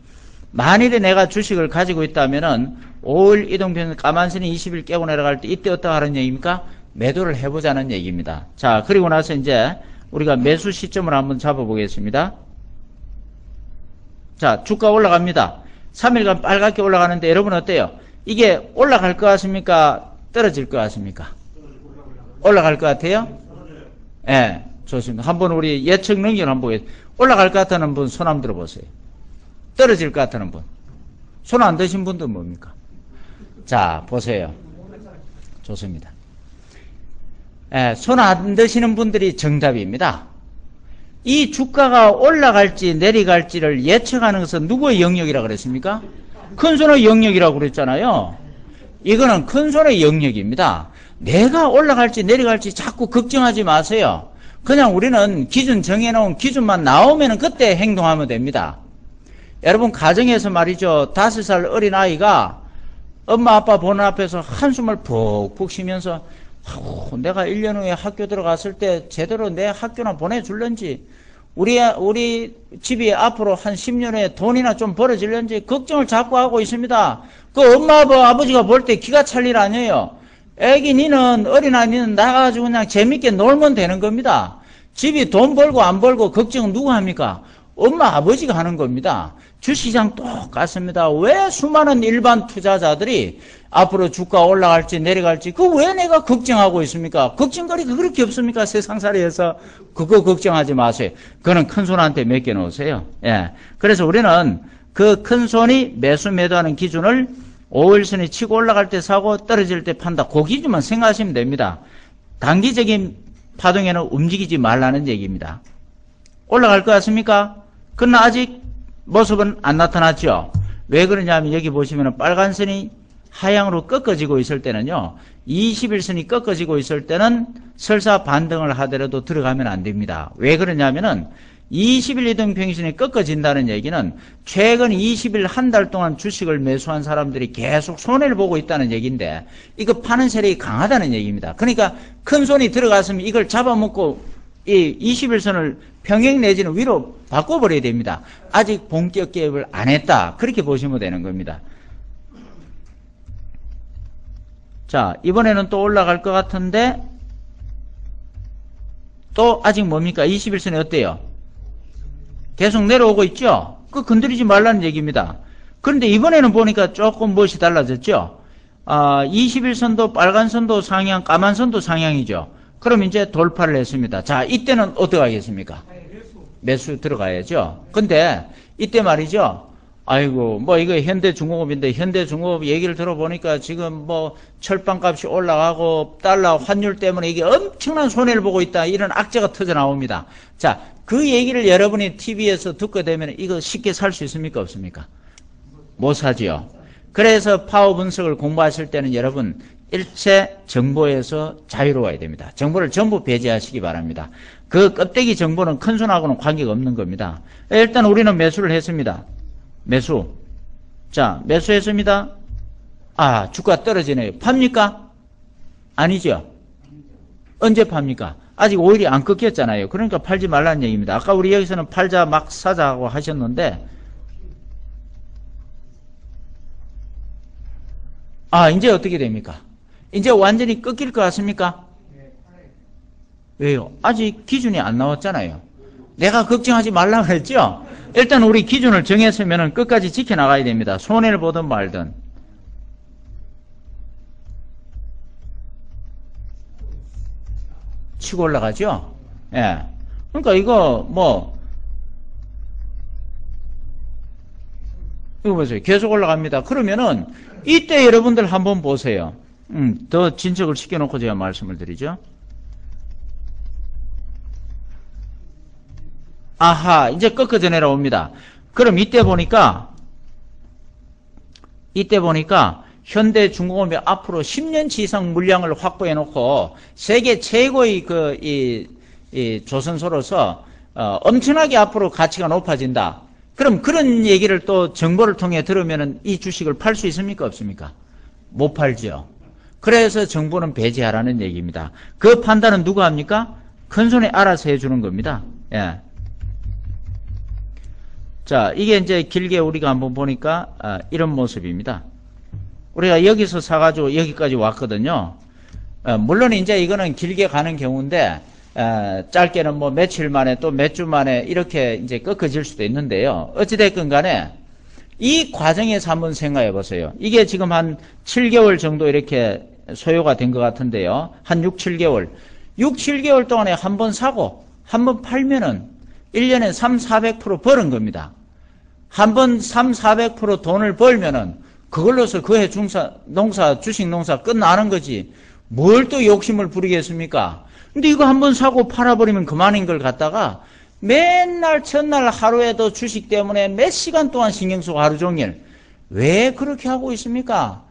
만일에 내가 주식을 가지고 있다면은 5일 이동평균선 까만 선이 20일 깨고 내려갈 때 이때 어떻게 하는 얘기입니까? 매도를 해보자는 얘기입니다. 자, 그리고 나서 이제 우리가 매수 시점을 한번 잡아보겠습니다. 자, 주가 올라갑니다. 3일간 빨갛게 올라가는데 여러분 어때요? 이게 올라갈 것 같습니까? 떨어질 것 같습니까? 올라갈 것 같아요? 예, 좋습니다. 한번 우리 예측 능력을 한번 보겠습니다. 올라갈 것 같다는 분 손 한번 들어보세요. 떨어질 것 같다는 분. 손 안 드신 분들은 뭡니까? 자, 보세요. 좋습니다. 예, 손 안 드시는 분들이 정답입니다. 이 주가가 올라갈지 내려갈지를 예측하는 것은 누구의 영역이라고 그랬습니까? 큰손의 영역이라고 그랬잖아요. 이거는 큰손의 영역입니다. 내가 올라갈지 내려갈지 자꾸 걱정하지 마세요. 그냥 우리는 기준 정해놓은 기준만 나오면 그때 행동하면 됩니다. 여러분 가정에서 말이죠. 5살 어린아이가 엄마 아빠 보는 앞에서 한숨을 푹푹 쉬면서 내가 1년 후에 학교 들어갔을 때 제대로 내 학교나 보내줄런지, 우리 집이 앞으로 한 10년 후에 돈이나 좀 벌어질런지 걱정을 자꾸 하고 있습니다. 그 엄마 아버지가 볼 때 기가 찰 일 아니에요. 애기 니는 어린아이는 나가가지고 그냥 재밌게 놀면 되는 겁니다. 집이 돈 벌고 안 벌고 걱정은 누가 합니까? 엄마 아버지가 하는 겁니다. 주시장 똑같습니다. 왜 수많은 일반 투자자들이 앞으로 주가 올라갈지 내려갈지 그 왜 내가 걱정하고 있습니까? 걱정거리가 그렇게 없습니까? 세상살이에서 그거 걱정하지 마세요. 그거는 큰 손한테 맡겨놓으세요. 예. 그래서 우리는 그 큰 손이 매수 매도하는 기준을 5일선이 치고 올라갈 때 사고 떨어질 때 판다. 그 기준만 생각하시면 됩니다. 단기적인 파동에는 움직이지 말라는 얘기입니다. 올라갈 것 같습니까? 그러나 아직 모습은 안 나타났죠. 왜 그러냐면 여기 보시면 빨간 선이 하향으로 꺾어지고 있을 때는요. 21선이 꺾어지고 있을 때는 설사 반등을 하더라도 들어가면 안 됩니다. 왜 그러냐면은 20일 이동평균선이 꺾어진다는 얘기는 최근 20일 한 달 동안 주식을 매수한 사람들이 계속 손해를 보고 있다는 얘기인데 이거 파는 세력이 강하다는 얘기입니다. 그러니까 큰 손이 들어갔으면 이걸 잡아먹고 이 21선을 평행 내지는 위로 바꿔버려야 됩니다. 아직 본격 개입을 안 했다. 그렇게 보시면 되는 겁니다. 자, 이번에는 또 올라갈 것 같은데 또 아직 뭡니까? 21선이 어때요? 계속 내려오고 있죠? 그 건드리지 말라는 얘기입니다. 그런데 이번에는 보니까 조금 무엇이 달라졌죠? 21선도 빨간 선도 상향, 까만 선도 상향이죠. 그럼 이제 돌파를 했습니다. 자, 이때는 어떻게 하겠습니까? 매수 들어가야죠. 근데 이때 말이죠. 아이고, 뭐 이거 현대중공업인데 현대중공업 얘기를 들어보니까 지금 뭐 철판값이 올라가고 달러 환율 때문에 이게 엄청난 손해를 보고 있다. 이런 악재가 터져 나옵니다. 자, 그 얘기를 여러분이 TV에서 듣게 되면 이거 쉽게 살 수 있습니까? 없습니까? 못 사지요. 그래서 파워 분석을 공부하실 때는 여러분 일체 정보에서 자유로워야 됩니다. 정보를 전부 배제하시기 바랍니다. 그 껍데기 정보는 큰 손하고는 관계가 없는 겁니다. 일단 우리는 매수를 했습니다. 매수. 자, 매수했습니다. 아, 주가 떨어지네요. 팝니까? 아니죠. 언제 팝니까? 아직 5일이 안 꺾였잖아요. 그러니까 팔지 말라는 얘기입니다. 아까 우리 여기서는 팔자 막 사자고 하셨는데 아, 이제 어떻게 됩니까? 이제 완전히 꺾일 것 같습니까? 왜요? 아직 기준이 안 나왔잖아요. 내가 걱정하지 말라 그랬죠? 일단 우리 기준을 정했으면 끝까지 지켜나가야 됩니다. 손해를 보든 말든. 치고 올라가죠? 예. 그러니까 이거 이거 보세요. 계속 올라갑니다. 그러면은 이때 여러분들 한번 보세요. 더 진척을 시켜놓고 제가 말씀을 드리죠. 아하, 이제 꺾어져 내려옵니다. 그럼 이때 보니까 현대중공업이 앞으로 10년치 이상 물량을 확보해 놓고 세계 최고의 이 조선소로서 엄청나게 앞으로 가치가 높아진다. 그럼 그런 얘기를 또 정보를 통해 들으면은 이 주식을 팔 수 있습니까? 없습니까? 못 팔죠. 그래서 정보는 배제하라는 얘기입니다. 그 판단은 누가 합니까? 큰손이 알아서 해주는 겁니다. 예. 자, 이게 이제 길게 우리가 한번 보니까 이런 모습입니다. 우리가 여기서 사가지고 여기까지 왔거든요. 물론 이제 이거는 길게 가는 경우인데 짧게는 뭐 며칠 만에 또 몇 주 만에 이렇게 이제 꺾어질 수도 있는데요. 어찌됐건 간에 이 과정에서 한번 생각해 보세요. 이게 지금 한 7개월 정도 이렇게 소요가 된 것 같은데요. 한 6, 7개월. 6, 7개월 동안에 한 번 사고 한 번 팔면은 1년에 3, 400% 버는 겁니다. 한 번 3, 400% 돈을 벌면은 그걸로서 그해 주식 농사 끝나는 거지. 뭘 또 욕심을 부리겠습니까? 근데 이거 한 번 사고 팔아버리면 그만인 걸 갖다가 맨날 첫날 하루에도 주식 때문에 몇 시간 동안 신경 쓰고 하루 종일 왜 그렇게 하고 있습니까?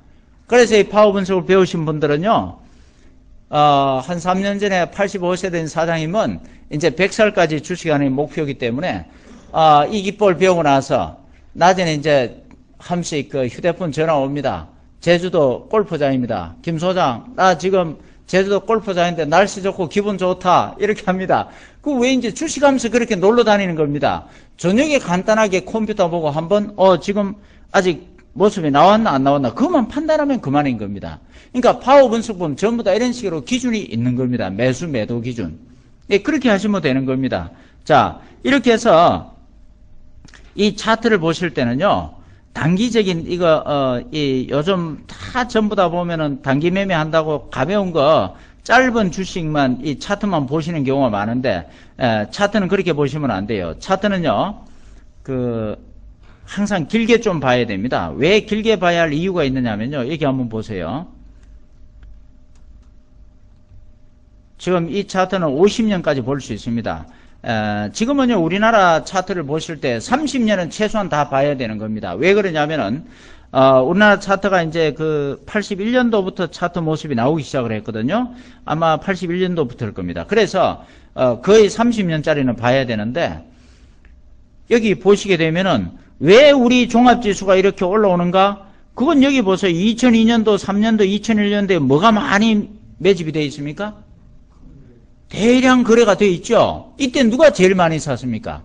그래서 이 파워 분석을 배우신 분들은요, 한 3년 전에 85세 된 사장님은 이제 100살까지 주식하는 목표이기 때문에, 이 기법을 배우고 나서 낮에는 이제 한 번씩 그 휴대폰 전화 옵니다. 제주도 골프장입니다. 김 소장, 나 지금 제주도 골프장인데 날씨 좋고 기분 좋다. 이렇게 합니다. 그 왜 이제 주식하면서 그렇게 놀러 다니는 겁니다. 저녁에 간단하게 컴퓨터 보고 한번, 지금 아직 모습이 나왔나 안 나왔나 그것만 판단하면 그만인 겁니다. 그러니까 파워 분석 보면 전부 다 이런 식으로 기준이 있는 겁니다. 매수 매도 기준. 예, 그렇게 하시면 되는 겁니다. 자, 이렇게 해서 이 차트를 보실 때는요, 단기적인 요즘 다 전부 다 보면은 단기 매매 한다고 가벼운 거 짧은 주식만 이 차트만 보시는 경우가 많은데, 차트는 그렇게 보시면 안 돼요. 차트는요, 항상 길게 좀 봐야 됩니다. 왜 길게 봐야 할 이유가 있느냐면요, 여기 한번 보세요. 지금 이 차트는 50년까지 볼 수 있습니다. 지금은요, 우리나라 차트를 보실 때 30년은 최소한 다 봐야 되는 겁니다. 왜 그러냐면은, 우리나라 차트가 이제 81년도부터 차트 모습이 나오기 시작을 했거든요. 아마 81년도부터일 겁니다. 그래서, 거의 30년짜리는 봐야 되는데, 여기 보시게 되면은, 왜 우리 종합지수가 이렇게 올라오는가? 그건 여기 보세요. 2002년도, 3년도, 2001년도에 뭐가 많이 매집이 되어 있습니까? 대량 거래가 되어 있죠. 이때 누가 제일 많이 샀습니까?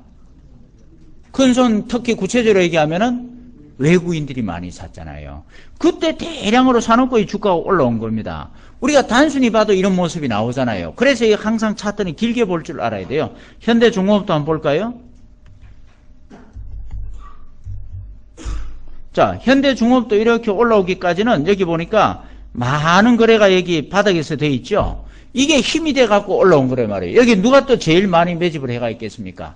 큰손, 특히 구체적으로 얘기하면은 외국인들이 많이 샀잖아요. 그때 대량으로 사놓고 이 주가가 올라온 겁니다. 우리가 단순히 봐도 이런 모습이 나오잖아요. 그래서 항상 차트는 길게 볼 줄 알아야 돼요. 현대중공업도 한번 볼까요? 자, 현대중공업도 이렇게 올라오기까지는 여기 보니까 많은 거래가 여기 바닥에서 되어 있죠. 이게 힘이 돼갖고 올라온 거래 말이에요. 여기 누가 또 제일 많이 매집을 해가 있겠습니까?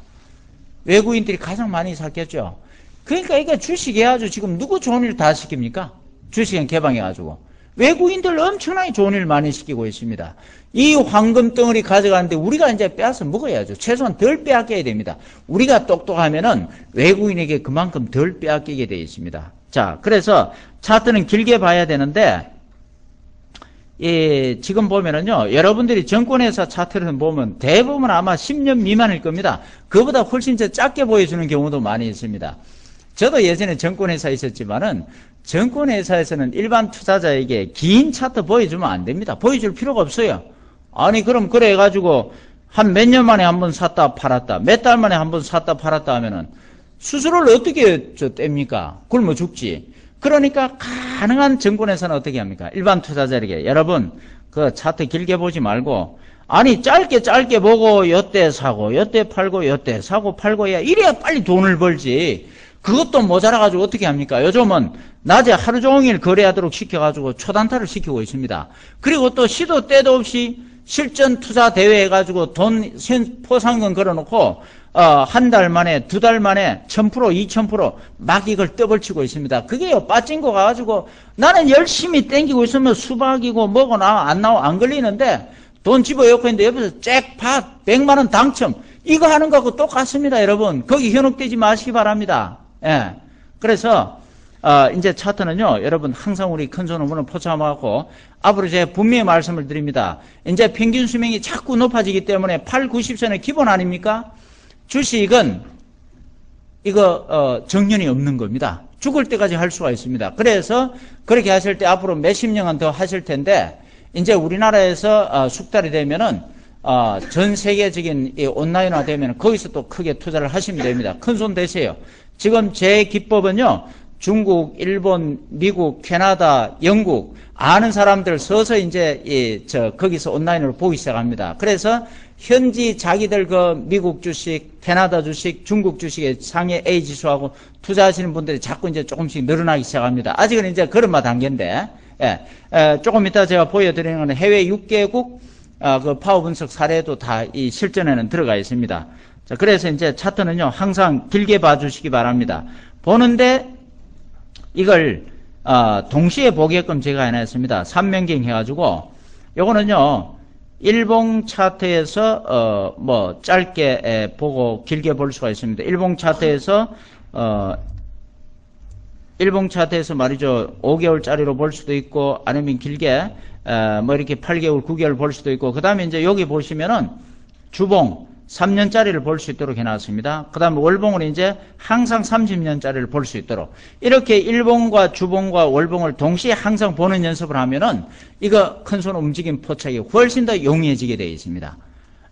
외국인들이 가장 많이 샀겠죠. 그러니까 이게 주식에 아주 지금 누구 좋은 일 다 시킵니까? 주식은 개방해가지고. 외국인들 엄청나게 좋은 일 많이 시키고 있습니다. 이 황금 덩어리 가져가는데 우리가 이제 빼앗아 먹어야죠. 최소한 덜 빼앗겨야 됩니다. 우리가 똑똑하면은 외국인에게 그만큼 덜 빼앗기게 되어 있습니다. 자, 그래서 차트는 길게 봐야 되는데, 지금 보면은요, 여러분들이 증권회사 차트를 보면 대부분 아마 10년 미만일 겁니다. 그보다 훨씬 더 작게 보여주는 경우도 많이 있습니다. 저도 예전에 증권회사에 있었지만은, 증권회사에서는 일반 투자자에게 긴 차트 보여주면 안 됩니다. 보여줄 필요가 없어요. 아니, 그럼 그래 해가지고, 한 몇 년 만에 한 번 샀다 팔았다, 몇 달 만에 한 번 샀다 팔았다 하면은, 수수료를 어떻게 뗍니까? 굶어 죽지. 그러니까 가능한 증권회사는 어떻게 합니까? 일반 투자자에게 여러분 그 차트 길게 보지 말고 아니 짧게 보고 요때 사고 요때 팔고 요때 사고 팔고 해야 이래야 빨리 돈을 벌지. 그것도 모자라가지고 어떻게 합니까? 요즘은 낮에 하루 종일 거래하도록 시켜가지고 초단타를 시키고 있습니다. 그리고 또 시도 때도 없이 실전 투자 대회 해가지고 돈 포상금 걸어놓고 한 달 만에, 두 달 만에 1000%, 2000% 막 이걸 떠벌치고 있습니다. 그게요, 빠진 거 가지고 나는 열심히 땡기고 있으면 수박이고 뭐고 안 걸리는데 돈 집어넣고 있는데 옆에서 잭팟 100만원 당첨 이거 하는 거하고 똑같습니다, 여러분. 거기 현혹되지 마시기 바랍니다. 예. 그래서, 이제 차트는요, 여러분 항상 우리 큰손 어머니 포참하고 앞으로 제가 분명히 말씀을 드립니다. 이제 평균 수명이 자꾸 높아지기 때문에 8, 90세는 기본 아닙니까? 주식은 이거 정년이 없는 겁니다. 죽을 때까지 할 수가 있습니다. 그래서 그렇게 하실 때 앞으로 몇십 년은 더 하실 텐데 이제 우리나라에서 숙달이 되면은 전 세계적인 이 온라인화 되면 거기서 또 크게 투자를 하시면 됩니다. 큰손 되세요. 지금 제 기법은요. 중국, 일본, 미국, 캐나다, 영국 아는 사람들 서서 이제 거기서 온라인으로 보기 시작합니다. 그래서 현지 자기들 미국 주식, 캐나다 주식, 중국 주식의 상해 A 지수하고 투자하시는 분들이 자꾸 이제 조금씩 늘어나기 시작합니다. 아직은 이제 걸음마 단계인데, 조금 이따 제가 보여드리는 건 해외 6개국 그 파워 분석 사례도 다 이 실전에는 들어가 있습니다. 자, 그래서 이제 차트는요 항상 길게 봐주시기 바랍니다. 보는데 이걸 동시에 보게끔 제가 해놨습니다. 3면경 해가지고 요거는요. 일봉 차트에서 뭐 짧게 보고 길게 볼 수가 있습니다. 일봉 차트에서 말이죠. 5개월짜리로 볼 수도 있고 아니면 길게 뭐 이렇게 8개월, 9개월 볼 수도 있고 그다음에 이제 여기 보시면은 주봉 3년짜리를 볼 수 있도록 해놨습니다. 그 다음에 월봉을 이제 항상 30년짜리를 볼 수 있도록 이렇게 일봉과 주봉과 월봉을 동시에 항상 보는 연습을 하면은 이거 큰손 움직임 포착이 훨씬 더 용이해지게 되어 있습니다.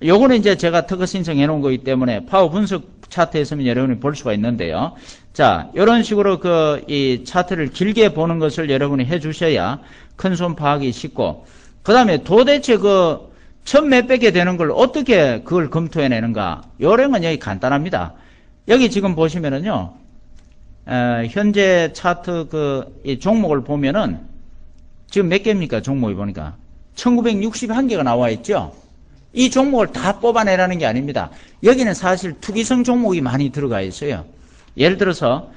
요거는 이제 제가 특허 신청해 놓은 거기 때문에 파워 분석 차트에서는 여러분이 볼 수가 있는데요. 자, 이런 식으로 이 차트를 길게 보는 것을 여러분이 해 주셔야 큰손 파악이 쉽고 그 다음에 도대체 천 몇백 개 되는 걸 어떻게 그걸 검토해내는가? 요령은 여기 간단합니다. 여기 지금 보시면은요, 현재 차트 이 종목을 보면은 지금 몇 개입니까? 종목이 보니까 1961개가 나와 있죠. 이 종목을 다 뽑아내라는 게 아닙니다. 여기는 사실 투기성 종목이 많이 들어가 있어요. 예를 들어서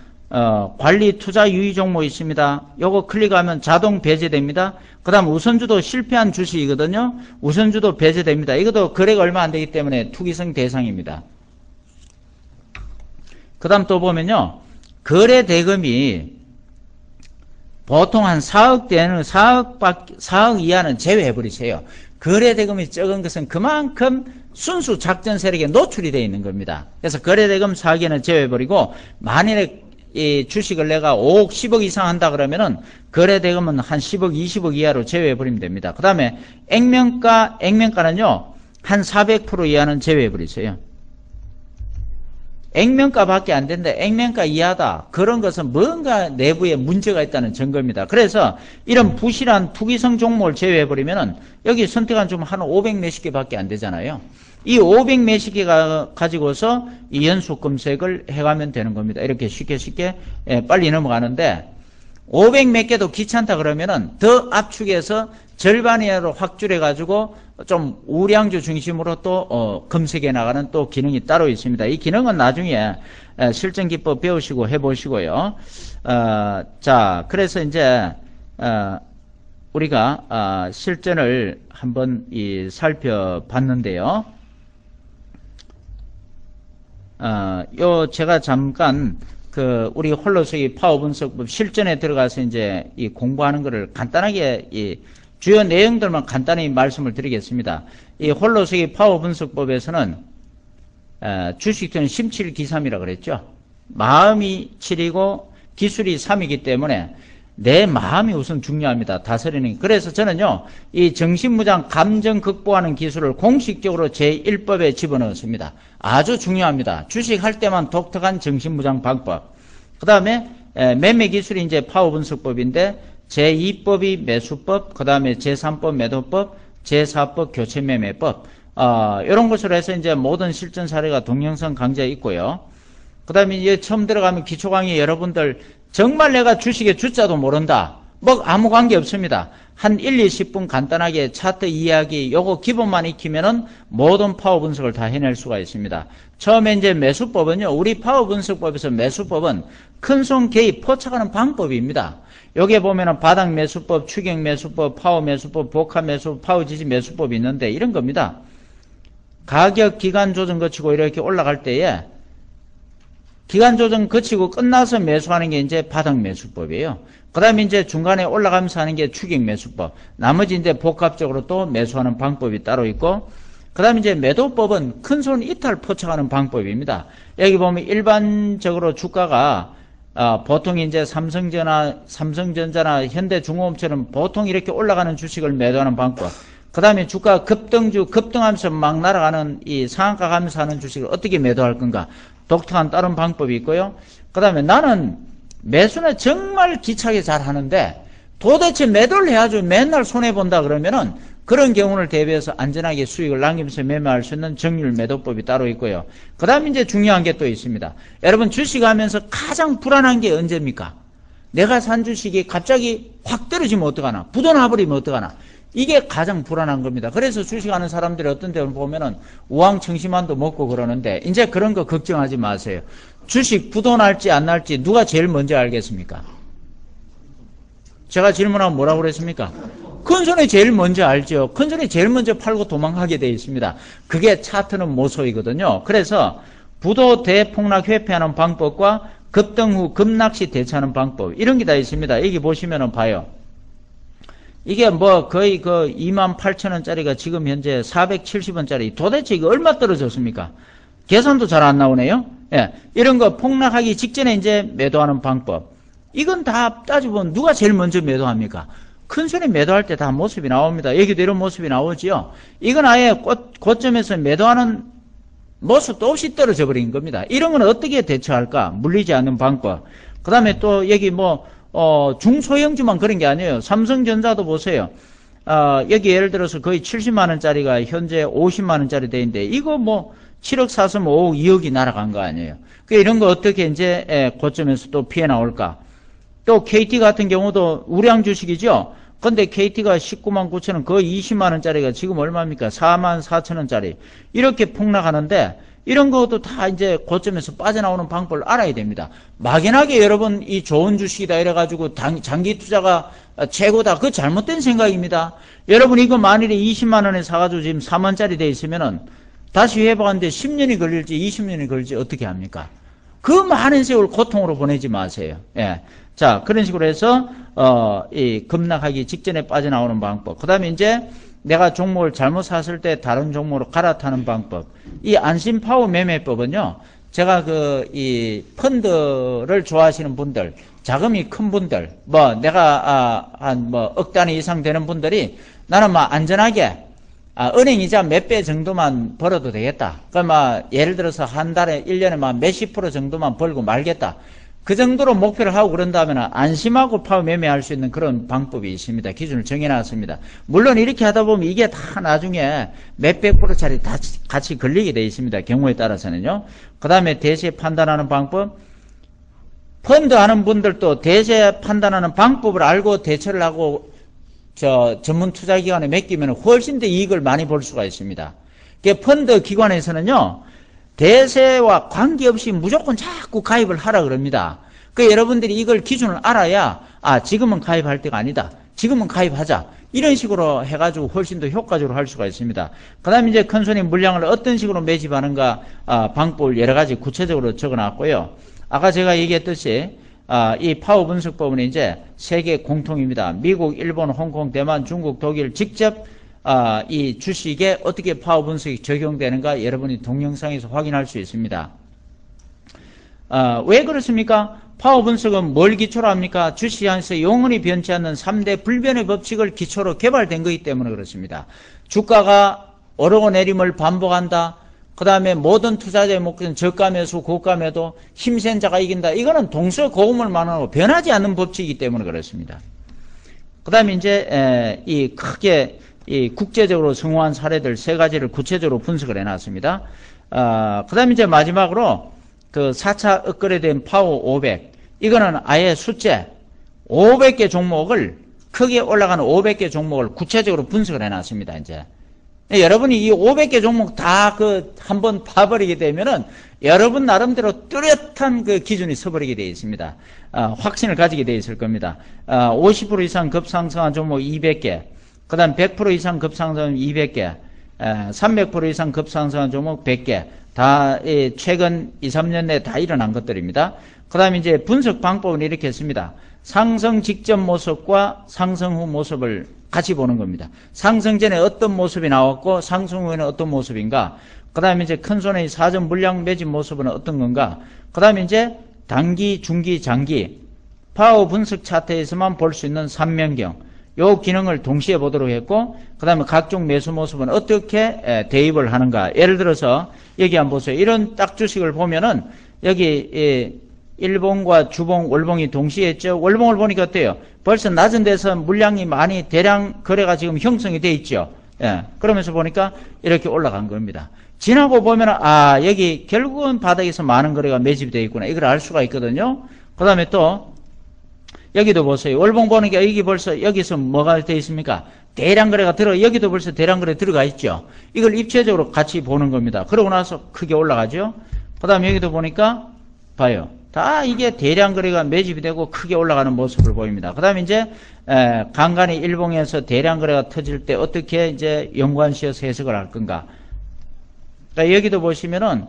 관리 투자 유의 종목 있습니다. 요거 클릭하면 자동 배제됩니다. 그 다음 우선주도 실패한 주식이거든요. 우선주도 배제됩니다. 이것도 거래가 얼마 안 되기 때문에 투기성 대상입니다. 그 다음 또 보면요, 거래 대금이 보통 한 4억대는 4억 이하는 제외해버리세요. 거래 대금이 적은 것은 그만큼 순수 작전 세력에 노출이 되어 있는 겁니다. 그래서 거래 대금 4억에는 제외해버리고, 만일에 이 주식을 내가 5억, 10억 이상 한다 그러면은 거래 대금은 한 10억, 20억 이하로 제외해버리면 됩니다. 그 다음에 액면가는요, 한 400% 이하는 제외해버리세요. 액면가밖에 안 된다. 액면가 이하다. 그런 것은 뭔가 내부에 문제가 있다는 증거입니다. 그래서 이런 부실한 투기성 종목을 제외해버리면은 여기 선택한 좀 한 500 몇십 개밖에 안 되잖아요. 이 500 몇십 개가 가지고서 이 연속 검색을 해가면 되는 겁니다. 이렇게 쉽게 빨리 넘어가는데 500 몇 개도 귀찮다 그러면은 더 압축해서 절반 이하로 확줄해가지고 좀 우량주 중심으로 또 검색해 나가는 또 기능이 따로 있습니다. 이 기능은 나중에 실전 기법 배우시고 해보시고요. 자, 그래서 이제 우리가 실전을 한번 살펴봤는데요. 제가 잠깐 우리 홀로서기 파워 분석법 실전에 들어가서 이제 공부하는 거를 간단하게 주요 내용들만 간단히 말씀을 드리겠습니다. 이 홀로서기 파워 분석법에서는 주식투자는 심칠기삼이라 그랬죠. 마음이 7이고 기술이 3이기 때문에 내 마음이 우선 중요합니다. 다스리는. 그래서 저는요, 이 정신무장 감정 극복하는 기술을 공식적으로 제1법에 집어넣었습니다. 아주 중요합니다. 주식할 때만 독특한 정신무장 방법. 그 다음에 매매 기술이 이제 파워 분석법인데 제2법이 매수법, 그 다음에 제3법 매도법, 제4법 교체매매법, 이런 것으로 해서 이제 모든 실전 사례가 동영상 강좌에 있고요. 그 다음에 이제 처음 들어가면 기초 강의 여러분들 정말 내가 주식의 주자도 모른다. 뭐 아무 관계 없습니다. 한 1, 20분 간단하게 차트 이야기 요거 기본만 익히면은 모든 파워 분석을 다 해낼 수가 있습니다. 처음에 이제 매수법은요, 우리 파워 분석법에서 매수법은 큰손 개입 포착하는 방법입니다. 여기에 보면은 바닥 매수법, 추격 매수법, 파워 매수법, 복합 매수법, 파워 지지 매수법이 있는데 이런 겁니다. 가격 기간 조정 거치고 이렇게 올라갈 때에 기간 조정 거치고 끝나서 매수하는 게 이제 바닥 매수법이에요. 그 다음에 이제 중간에 올라가면서 하는 게 추격 매수법. 나머지 이제 복합적으로 또 매수하는 방법이 따로 있고, 그 다음에 이제 매도법은 큰손 이탈 포착하는 방법입니다. 여기 보면 일반적으로 주가가 보통 이제 삼성전자나 현대중공업처럼 보통 이렇게 올라가는 주식을 매도하는 방법. 그 다음에 주가 급등하면서 막 날아가는 이 상한가 가면서 하는 주식을 어떻게 매도할 건가. 독특한 다른 방법이 있고요. 그 다음에 나는 매수는 정말 기차게 잘 하는데 도대체 매도를 해야죠. 맨날 손해본다 그러면은 그런 경우를 대비해서 안전하게 수익을 남기면서 매매할 수 있는 정률 매도법이 따로 있고요. 그 다음에 이제 중요한 게 또 있습니다. 여러분 주식하면서 가장 불안한 게 언제입니까? 내가 산 주식이 갑자기 확 떨어지면 어떡하나? 부도나버리면 어떡하나? 이게 가장 불안한 겁니다. 그래서 주식하는 사람들이 어떤 데를 보면은 우황청심환도 먹고 그러는데 이제 그런 거 걱정하지 마세요. 주식 부도 날지 안 날지 누가 제일 먼저 알겠습니까? 제가 질문하면 뭐라고 그랬습니까? 큰손이 제일 먼저 알죠. 큰손이 제일 먼저 팔고 도망가게 되어 있습니다. 그게 차트는 모소이거든요. 그래서 부도 대폭락 회피하는 방법과 급등 후 급락시 대처하는 방법 이런 게 다 있습니다. 여기 보시면은 봐요. 이게 뭐 거의 28,000원짜리가 지금 현재 470원짜리 도대체 이거 얼마 떨어졌습니까? 계산도 잘 안 나오네요. 예. 이런 거 폭락하기 직전에 이제 매도하는 방법. 이건 다 따져보면 누가 제일 먼저 매도합니까? 큰손이 매도할 때 다 모습이 나옵니다. 여기도 이런 모습이 나오지요. 이건 아예 고점에서 매도하는 모습도 없이 떨어져 버린 겁니다. 이런 건 어떻게 대처할까? 물리지 않는 방법. 그 다음에 또 여기 중소형주만 그런 게 아니에요. 삼성전자도 보세요. 여기 예를 들어서 거의 70만원짜리가 현재 50만원짜리 돼 있는데, 이거 뭐, 7억 샀으면 5억, 2억이 날아간 거 아니에요. 이런 거 어떻게 이제, 고점에서 또 피해 나올까? 또 KT 같은 경우도 우량 주식이죠? 근데 KT가 19만 9천원, 거의 20만원짜리가 지금 얼마입니까? 4만 4천원짜리. 이렇게 폭락하는데, 이런 것도 다 이제 고점에서 빠져나오는 방법을 알아야 됩니다. 막연하게 여러분 이 좋은 주식이다 이래가지고 장기 투자가 최고다. 그거 잘못된 생각입니다. 여러분 이거 만일에 20만 원에 사가지고 지금 4만짜리 돼 있으면은 다시 회복하는데 10년이 걸릴지 20년이 걸릴지 어떻게 합니까? 그 많은 세월 고통으로 보내지 마세요. 예. 자, 그런 식으로 해서 이 급락하기 직전에 빠져나오는 방법. 그다음에 이제 내가 종목을 잘못 샀을 때 다른 종목으로 갈아타는 방법. 이 안심파워 매매법은요, 제가 이 펀드를 좋아하시는 분들, 자금이 큰 분들, 내가, 한 억 단위 이상 되는 분들이 나는 안전하게, 은행 이자 몇 배 정도만 벌어도 되겠다. 예를 들어서 한 달에, 1년에 몇십 프로 정도만 벌고 말겠다. 그 정도로 목표를 하고 그런다면 안심하고 파워 매매할 수 있는 그런 방법이 있습니다. 기준을 정해놨습니다. 물론 이렇게 하다 보면 이게 다 나중에 몇백 프로짜리 다 같이 걸리게 되어 있습니다. 경우에 따라서는요. 그 다음에 대세 판단하는 방법. 펀드 하는 분들도 대세 판단하는 방법을 알고 대처를 하고 전문 투자기관에 맡기면 훨씬 더 이익을 많이 볼 수가 있습니다. 펀드 기관에서는요. 대세와 관계없이 무조건 자꾸 가입을 하라 그럽니다. 여러분들이 이걸 기준을 알아야 지금은 가입할 때가 아니다. 지금은 가입하자. 이런 식으로 해가지고 훨씬 더 효과적으로 할 수가 있습니다. 그 다음에 이제 큰손이 물량을 어떤 식으로 매집하는가 방법을 여러 가지 구체적으로 적어놨고요. 아까 제가 얘기했듯이 이 파워 분석법은 이제 세계 공통입니다. 미국, 일본, 홍콩, 대만, 중국, 독일 직접 이 주식에 어떻게 파워 분석이 적용되는가 여러분이 동영상에서 확인할 수 있습니다. 왜 그렇습니까? 파워 분석은 뭘 기초로 합니까? 주식시장에서 영원히 변치 않는 3대 불변의 법칙을 기초로 개발된 거기 때문에 그렇습니다. 주가가 오르고 내림을 반복한다. 그 다음에 모든 투자자의 목표는 저가 매수, 고가 매도, 힘센 자가 이긴다. 이거는 동서고금을 말하고 변하지 않는 법칙이기 때문에 그렇습니다. 그 다음에 이제 이 크게 이 국제적으로 성공한 사례들 세 가지를 구체적으로 분석을 해놨습니다. 그 다음에 이제 마지막으로 그 4차 업그레이드된 파워 500. 이거는 아예 숫자 500개 종목을 크게 올라가는 500개 종목을 구체적으로 분석을 해놨습니다. 이제 여러분이 이 500개 종목 다 한번 봐버리게 되면은 여러분 나름대로 뚜렷한 그 기준이 서버리게 되어 있습니다. 확신을 가지게 되어 있을 겁니다. 50% 이상 급상승한 종목 200개. 그 다음 100% 이상 급상승 200개, 300% 이상 급상승한 종목 100개, 다 최근 2, 3년 내에 다 일어난 것들입니다. 그 다음에 이제 분석 방법은 이렇게 했습니다. 상승 직전 모습과 상승 후 모습을 같이 보는 겁니다. 상승 전에 어떤 모습이 나왔고 상승 후에는 어떤 모습인가. 그 다음에 이제 큰손의 사전 물량 매집 모습은 어떤 건가. 그 다음에 이제 단기, 중기, 장기, 파워 분석 차트에서만 볼 수 있는 3면경. 요 기능을 동시에 보도록 했고, 그 다음에 각종 매수 모습은 어떻게 대입을 하는가. 예를 들어서 여기 한번 보세요. 이런 딱 주식을 보면은 여기 일봉과 주봉, 월봉이 동시에 했죠. 월봉을 보니까 어때요? 벌써 낮은 데서 물량이 많이 대량 거래가 지금 형성이 돼 있죠. 예. 그러면서 보니까 이렇게 올라간 겁니다. 지나고 보면은 여기 결국은 바닥에서 많은 거래가 매집이 되어 있구나. 이걸 알 수가 있거든요. 그 다음에 또 여기도 보세요. 월봉 보니까 여기 벌써 여기서 뭐가 되어 있습니까? 대량 거래가 여기도 벌써 대량 거래 들어가 있죠. 이걸 입체적으로 같이 보는 겁니다. 그러고 나서 크게 올라가죠. 그 다음에 여기도 보니까 봐요. 다 이게 대량 거래가 매집이 되고 크게 올라가는 모습을 보입니다. 그 다음에 이제 간간히 일봉에서 대량 거래가 터질 때 어떻게 이제 연관시어서 해석을 할 건가. 그러니까 여기도 보시면은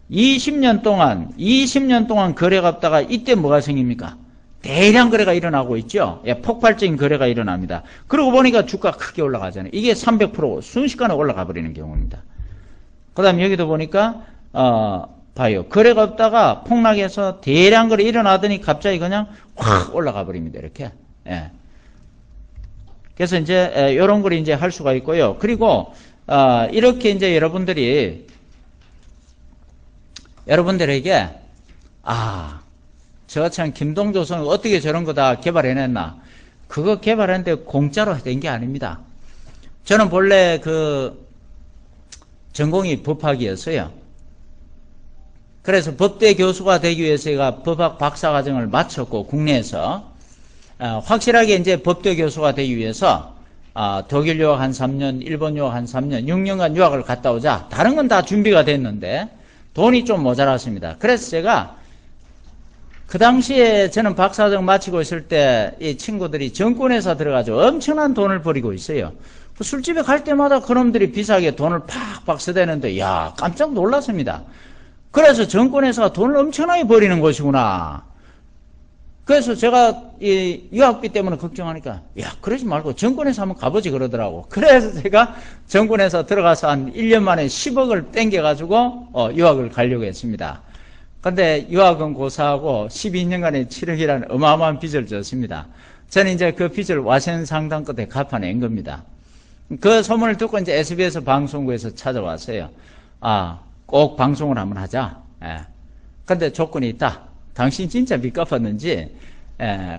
20년 동안 거래가 없다가 이때 뭐가 생깁니까? 대량 거래가 일어나고 있죠. 폭발적인 거래가 일어납니다. 그러고 보니까 주가 크게 올라가잖아요. 이게 300% 순식간에 올라가 버리는 경우입니다. 그 다음에 여기도 보니까 봐요. 거래가 없다가 폭락해서 대량 거래 일어나더니 갑자기 그냥 확 올라가 버립니다. 이렇게. 예. 그래서 이제 이런 걸 이제 할 수가 있고요. 그리고 이렇게 이제 여러분들에게 저참 김동조 선수가 어떻게 저런 거 다 개발해냈나. 그거 개발하는데 공짜로 된 게 아닙니다. 저는 본래 전공이 법학이었어요. 그래서 법대 교수가 되기 위해서 제가 법학 박사과정을 마쳤고, 국내에서 확실하게 이제 법대 교수가 되기 위해서 독일 유학 한 3년, 일본 유학 한 3년, 6년간 유학을 갔다 오자. 다른 건 다 준비가 됐는데 돈이 좀 모자랐습니다. 그래서 제가 그 당시에 저는 박사과정 마치고 있을 때 이 친구들이 정권회사 들어가지고 엄청난 돈을 벌이고 있어요. 술집에 갈 때마다 그놈들이 비싸게 돈을 팍팍 써대는데, 야, 깜짝 놀랐습니다. 그래서 정권회사가 돈을 엄청나게 벌이는 것이구나. 그래서 제가 이 유학비 때문에 걱정하니까, 야, 그러지 말고 정권회사 한번 가보지 그러더라고. 그래서 제가 정권회사 들어가서 한 1년 만에 10억을 땡겨가지고 유학을 가려고 했습니다. 근데 유학은 고사하고 12년간의 7억이라는 어마어마한 빚을 졌습니다. 저는 이제 그 빚을 와센 상당 끝에 갚아낸 겁니다. 그 소문을 듣고 이제 SBS 방송국에서 찾아왔어요. 꼭 방송을 한번 하자. 근데 조건이 있다. 당신 진짜 빚 갚았는지,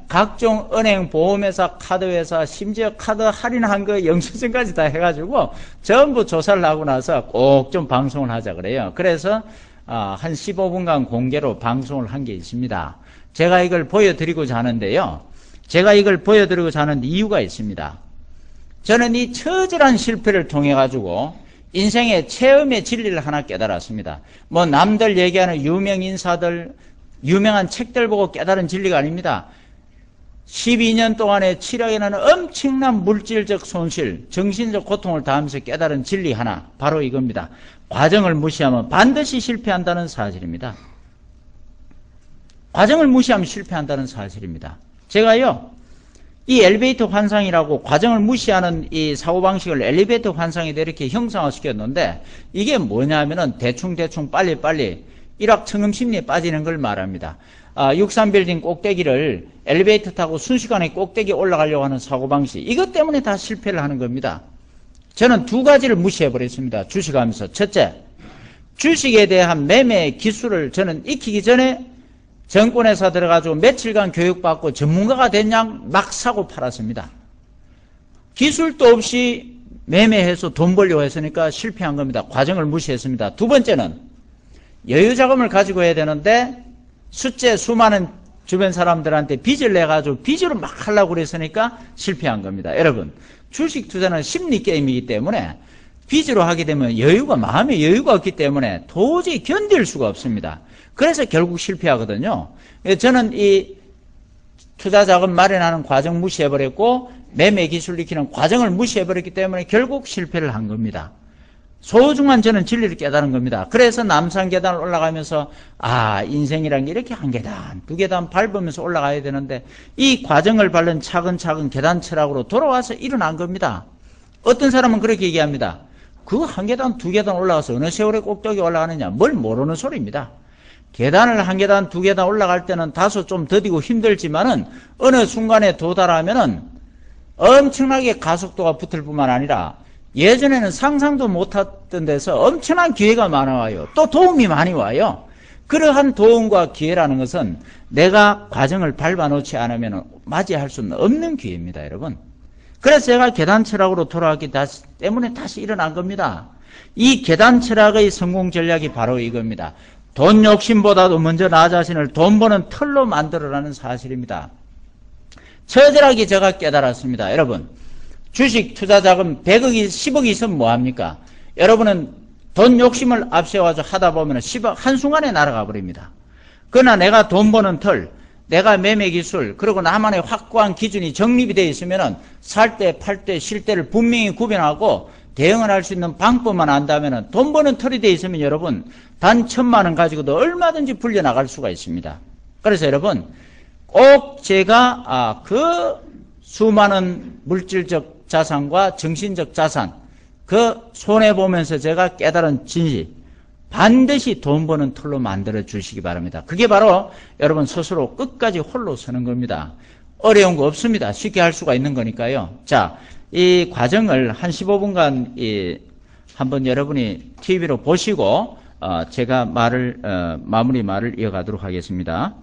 각종 은행, 보험회사, 카드회사, 심지어 카드 할인한 거 영수증까지 다 해가지고 전부 조사를 하고 나서 꼭 좀 방송을 하자 그래요. 그래서 한 15분간 공개로 방송을 한 게 있습니다. 제가 이걸 보여드리고자 하는데요. 제가 이걸 보여드리고자 하는 이유가 있습니다. 저는 이 처절한 실패를 통해 가지고 인생의 체험의 진리를 하나 깨달았습니다. 뭐 남들 얘기하는 유명 인사들, 유명한 책들 보고 깨달은 진리가 아닙니다. 12년 동안에 7억이라는 엄청난 물질적 손실, 정신적 고통을 당하면서 깨달은 진리 하나, 바로 이겁니다. 과정을 무시하면 반드시 실패한다는 사실입니다. 과정을 무시하면 실패한다는 사실입니다. 제가요, 이 엘리베이터 환상이라고 과정을 무시하는 이 사고방식을 엘리베이터 환상에다 이렇게 형상화시켰는데, 이게 뭐냐면은 대충 빨리 일확천금심리에 빠지는 걸 말합니다. 63빌딩 꼭대기를 엘리베이터 타고 순식간에 꼭대기에 올라가려고 하는 사고방식, 이것 때문에 다 실패를 하는 겁니다. 저는 두 가지를 무시해버렸습니다. 주식하면서. 첫째, 주식에 대한 매매 기술을 저는 익히기 전에 정권회사 들어가지고 며칠간 교육받고 전문가가 된 양 막 사고 팔았습니다. 기술도 없이 매매해서 돈 벌려고 했으니까 실패한 겁니다. 과정을 무시했습니다. 두 번째는 여유자금을 가지고 해야 되는데 수많은 주변 사람들한테 빚을 내가지고 빚으로 막 하려고 그랬으니까 실패한 겁니다. 여러분, 주식 투자는 심리게임이기 때문에 빚으로 하게 되면 마음의 여유가 없기 때문에 도저히 견딜 수가 없습니다. 그래서 결국 실패하거든요. 저는 이 투자자금 마련하는 과정 무시해버렸고 매매 기술 익히는 과정을 무시해버렸기 때문에 결국 실패를 한 겁니다. 소중한 저는 진리를 깨달은 겁니다. 그래서 남산 계단을 올라가면서 인생이란 게 이렇게 한 계단, 두 계단 밟으면서 올라가야 되는데 이 과정을 밟는 차근차근 계단 철학으로 돌아와서 일어난 겁니다. 어떤 사람은 그렇게 얘기합니다. 그 한 계단, 두 계단 올라가서 어느 세월에 꼭대기 올라가느냐, 뭘 모르는 소리입니다. 계단을 한 계단, 두 계단 올라갈 때는 다소 좀 더디고 힘들지만은 어느 순간에 도달하면은 엄청나게 가속도가 붙을 뿐만 아니라 예전에는 상상도 못했던 데서 엄청난 기회가 많아와요. 또 도움이 많이 와요. 그러한 도움과 기회라는 것은 내가 과정을 밟아놓지 않으면 맞이할 수는 없는 기회입니다, 여러분. 그래서 제가 계단 철학으로 돌아왔기 때문에 다시 일어난 겁니다. 이 계단 철학의 성공 전략이 바로 이겁니다. 돈 욕심보다도 먼저 나 자신을 돈 버는 털로 만들어라는 사실입니다. 처절하게 제가 깨달았습니다. 여러분, 주식 투자 자금 100억이 10억이 있으면 뭐합니까? 여러분은 돈 욕심을 앞세워서 하다 보면 10억 한순간에 날아가 버립니다. 그러나 내가 돈 버는 털, 내가 매매 기술, 그리고 나만의 확고한 기준이 정립이 되어 있으면 살 때, 팔 때, 쉴 때를 분명히 구별하고 대응을 할 수 있는 방법만 안다면 돈 버는 털이 되어 있으면 여러분 단 1,000만 원 가지고도 얼마든지 불려나갈 수가 있습니다. 그래서 여러분 꼭 제가 그 수많은 물질적 자산과 정신적 자산 그 손해보면서 제가 깨달은 진실 반드시 돈 버는 털로 만들어 주시기 바랍니다. 그게 바로 여러분 스스로 끝까지 홀로 서는 겁니다. 어려운 거 없습니다. 쉽게 할 수가 있는 거니까요. 자, 이 과정을 한 15분간 한번 여러분이 TV로 보시고 제가 마무리 말을 이어가도록 하겠습니다.